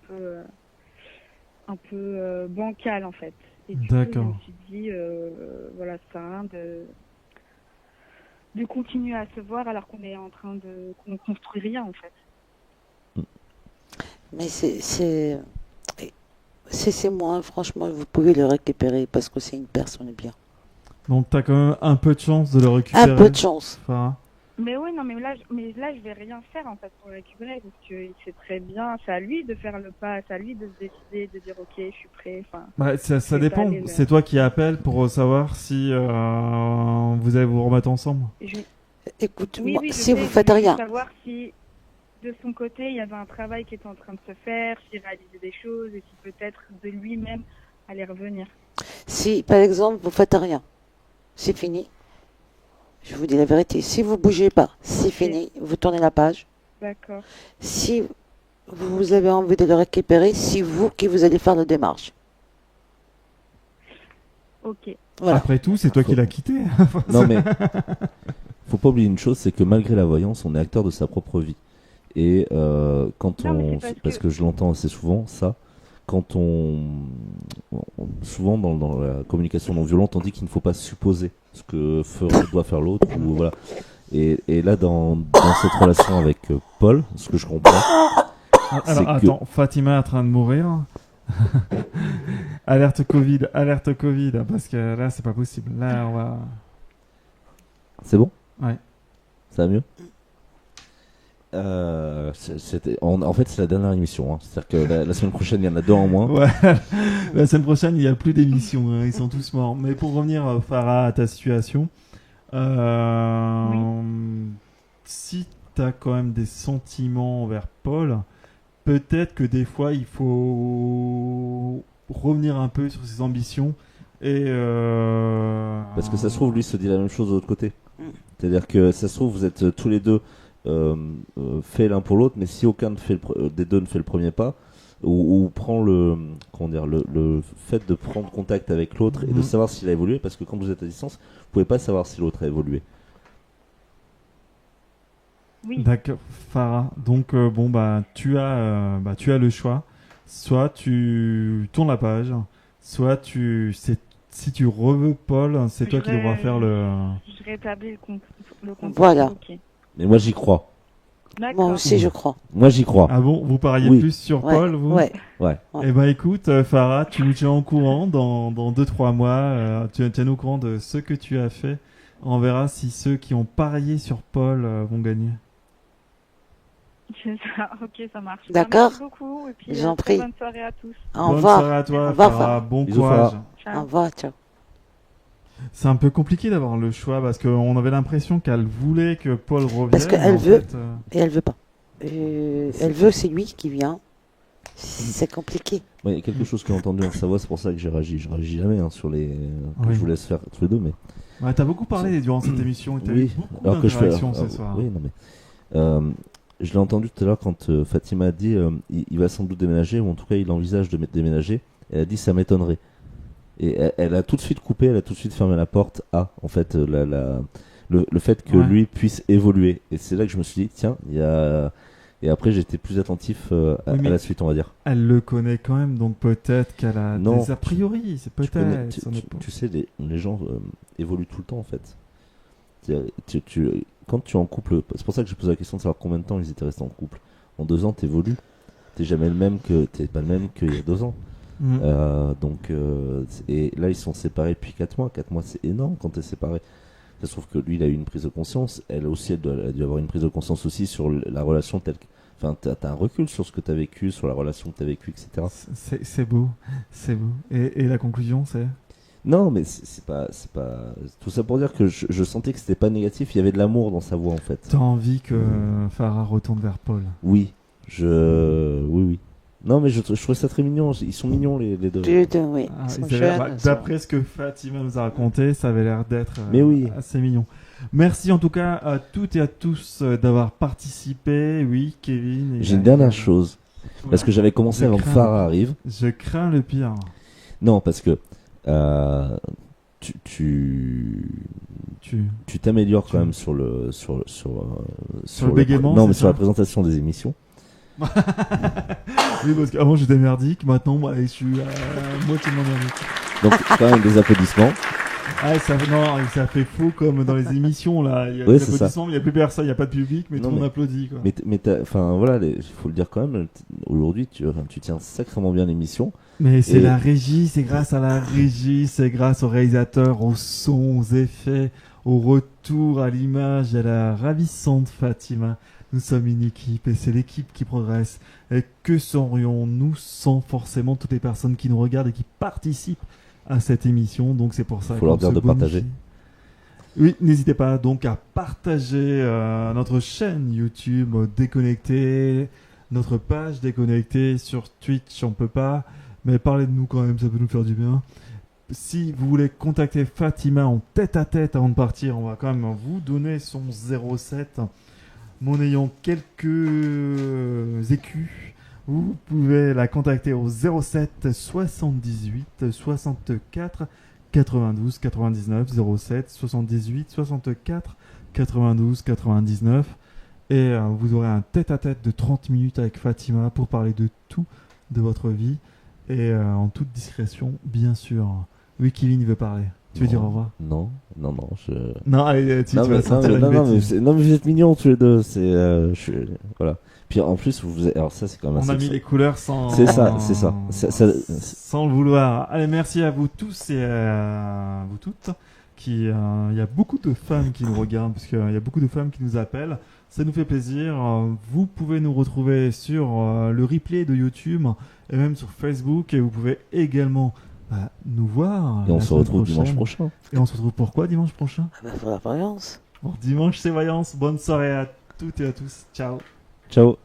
peu bancal en fait. Et du coup, je D'accord. me suis dit, voilà, ça sert à rien de continuer à se voir alors qu'on est en train qu'on construit rien en fait. Mais c'est moi, franchement, vous pouvez le récupérer parce que c'est une personne bien. Donc t'as quand même un peu de chance de le récupérer. Un peu de chance. Farah. Mais oui, non, mais là, je vais rien faire en fait pour le récupérer parce que c'est très bien, c'est à lui de faire le pas, c'est à lui de se décider, de dire ok, je suis prêt. Enfin, Ouais, ça je vais dépend. pas aller C'est toi qui appelles pour savoir si vous allez vous remettre ensemble. Écoute, Oui, moi, oui, je si sais, vous je faites voulais rien, savoir si de son côté il y avait un travail qui était en train de se faire, s'il réalisait des choses et si peut-être de lui-même allait revenir. si par exemple vous faites rien, c'est fini. Je vous dis la vérité, si vous bougez pas, c'est fini, vous tournez la page. D'accord. Si vous avez envie de le récupérer, c'est vous qui vous allez faire la démarche. Ok. Voilà. Après tout, c'est toi qui l'as quitté. Non mais faut pas oublier une chose, c'est que malgré la voyance, on est acteur de sa propre vie. Et quand Non, mais on, c'est parce que je l'entends assez souvent, ça, quand souvent dans la communication non violente, on dit qu'il ne faut pas supposer ce que doit faire l'autre, ou voilà. Et là, dans cette relation avec Paul, ce que je comprends, c'est Alors que attends, Fatima est en train de mourir. Alerte Covid, parce que là c'est pas possible. Là on va. c'est bon. Ouais. Ça va mieux. En fait, c'est la dernière émission. Hein. C'est-à-dire que la semaine prochaine, il y en a 2 en moins. Ouais. La semaine prochaine, il n'y a plus d'émissions. Hein. Ils sont tous morts. Mais pour revenir, Farah, à ta situation, si tu as quand même des sentiments envers Paul, peut-être que des fois, il faut revenir un peu sur ses ambitions. Et Parce que ça se trouve, lui se dit la même chose de l'autre côté. C'est-à-dire que ça se trouve, vous êtes tous les deux faits l'un pour l'autre, mais si aucun des deux ne fait le premier pas, ou prend le fait de prendre contact avec l'autre et de savoir s'il a évolué, parce que quand vous êtes à distance, vous pouvez pas savoir si l'autre a évolué. Oui. D'accord, Farah. Donc bon bah tu as le choix. Soit tu tournes la page, soit c'est si tu reveux Paul, c'est toi qui devras faire le... Je rétablis le compte. Voilà. Ok. Mais moi j'y crois. D'accord. Moi aussi, je crois. Moi j'y crois. Ah bon, vous pariez Oui. plus sur Ouais, Paul, vous? ouais. Ouais. Eh ben écoute, Farah, tu nous tiens au courant dans 2-3 mois. Tu tiens au courant de ce que tu as fait. On verra si ceux qui ont parié sur Paul vont gagner. C'est ça, ok, ça marche. D'accord. Merci beaucoup. Et puis, J'en très prie. bonne soirée à tous. Au Bonne revoir. soirée à toi, Au revoir, Farah. Farah. Bon Bisous, courage. Farah. Ciao. Au revoir, ciao. C'est un peu compliqué d'avoir le choix parce qu'on avait l'impression qu'elle voulait que Paul revienne. Parce qu'elle en veut fait, et elle veut pas. Elle veut, c'est lui qui vient. C'est compliqué. Ouais, il y a quelque chose que j'ai entendu en Savoie, c'est pour ça que j'ai réagi. Je réagis jamais sur les. Que Oui. je vous laisse faire tous les deux, mais. Ouais, t'as beaucoup parlé durant cette émission. T'as eu Oui, beaucoup alors que je fais. d'interactions ce soir. Oui, non mais. Je l'ai entendu tout à l'heure quand Fatima a dit il va sans doute déménager, ou en tout cas il envisage de déménager. Elle a dit ça m'étonnerait. Et elle a tout de suite coupé, elle a tout de suite fermé la porte à, en fait, le fait que Ouais. lui puisse évoluer. Et c'est là que je me suis dit, tiens, il y a. Et après, j'étais plus attentif à Oui, mais la suite, on va dire. Elle le connaît quand même, donc peut-être qu'elle a Non, des a priori. C'est Tu connais- peut-être. ça n'est pas- tu sais, les gens évoluent tout le temps, en fait. Quand tu es en couple, c'est pour ça que j'ai posé la question de savoir combien de temps ils étaient restés en couple. En 2 ans, t'évolues. T'es jamais le même que, t'es pas le même qu'il y a 2 ans. Mhm. Et là, ils sont séparés depuis 4 mois. 4 mois, c'est énorme quand t'es séparé. Ça se trouve que lui, il a eu une prise de conscience. Elle aussi, elle a dû avoir une prise de conscience aussi sur la relation telle que. Enfin, t'as un recul sur ce que t'as vécu, sur la relation que t'as vécue, etc. C'est beau, c'est beau. Et la conclusion, c'est Non, mais c'est pas. Tout ça pour dire que je sentais que c'était pas négatif. Il y avait de l'amour dans sa voix, en fait. T'as envie que Farah retourne vers Paul. Oui, oui. Non, mais je trouvais ça très mignon. Ils sont mignons, les deux. Les deux, oui. Ah, Ils sont ils avaient- jeunes, bah, ils sont- D'après ce que Fatima nous a raconté, ça avait l'air d'être Mais oui. assez mignon. Merci en tout cas à toutes et à tous d'avoir participé. Oui, Kevin. et J'ai une Daniel. dernière chose. Parce que j'avais commencé Je avant que crains- Farah arrive. Je crains le pire. Non, parce que tu t'améliores quand même sur le le bégaiement, non, c'est mais ça sur la présentation des émissions. Oui, parce qu'avant j'étais merdique, maintenant moi je suis moitiément merdique. Donc quand même des applaudissements. Ah, ça fait faux comme dans les émissions là. Il y a Ouais, des c'est ça. applaudissements, mais il n'y a plus personne, il n'y a pas de public, mais Non, tout le monde mais- applaudit quoi. Mais enfin voilà, il faut le dire quand même. Aujourd'hui, tu tiens sacrément bien l'émission. Mais c'est Et- la régie, c'est grâce à la régie, c'est grâce au réalisateur, au son, aux effets, au retour, à l'image, à la ravissante Fatima. Nous sommes une équipe et c'est l'équipe qui progresse. Et que serions-nous sans forcément toutes les personnes qui nous regardent et qui participent à cette émission. Donc c'est pour ça Faut leur qu'on dire se de bonifie. partager. Oui, n'hésitez pas donc à partager notre chaîne YouTube Déconnecté, notre page Déconnecté sur Twitch, on peut pas, mais parlez de nous quand même, ça peut nous faire du bien. Si vous voulez contacter Fatima en tête à tête avant de partir, on va quand même vous donner son 07. Monnayant quelques écus, vous pouvez la contacter au 07 78 64 92 99 07 78 64 92 99 et vous aurez un tête-à-tête de 30 minutes avec Fatima pour parler de tout de votre vie et en toute discrétion bien sûr. Oui, Kevin veut parler. Tu veux dire au revoir? Non. Non, allez, tu vas sortir une non, bêtise. mais vous êtes mignons tous les deux. Voilà. Puis en plus, alors ça c'est quand même. On a mis les couleurs sans. C'est ça. Sans le vouloir. Allez, merci à vous tous et à vous toutes. Il y a beaucoup de femmes qui nous regardent parce qu'il y a beaucoup de femmes qui nous appellent. Ça nous fait plaisir. Vous pouvez nous retrouver sur le replay de YouTube et même sur Facebook et vous pouvez également nous voir. Et on la se semaine retrouve prochaine. dimanche prochain. Et on se retrouve pourquoi dimanche prochain? Pour la voyance. Bon, dimanche c'est voyance. Bonne soirée à toutes et à tous. Ciao. Ciao.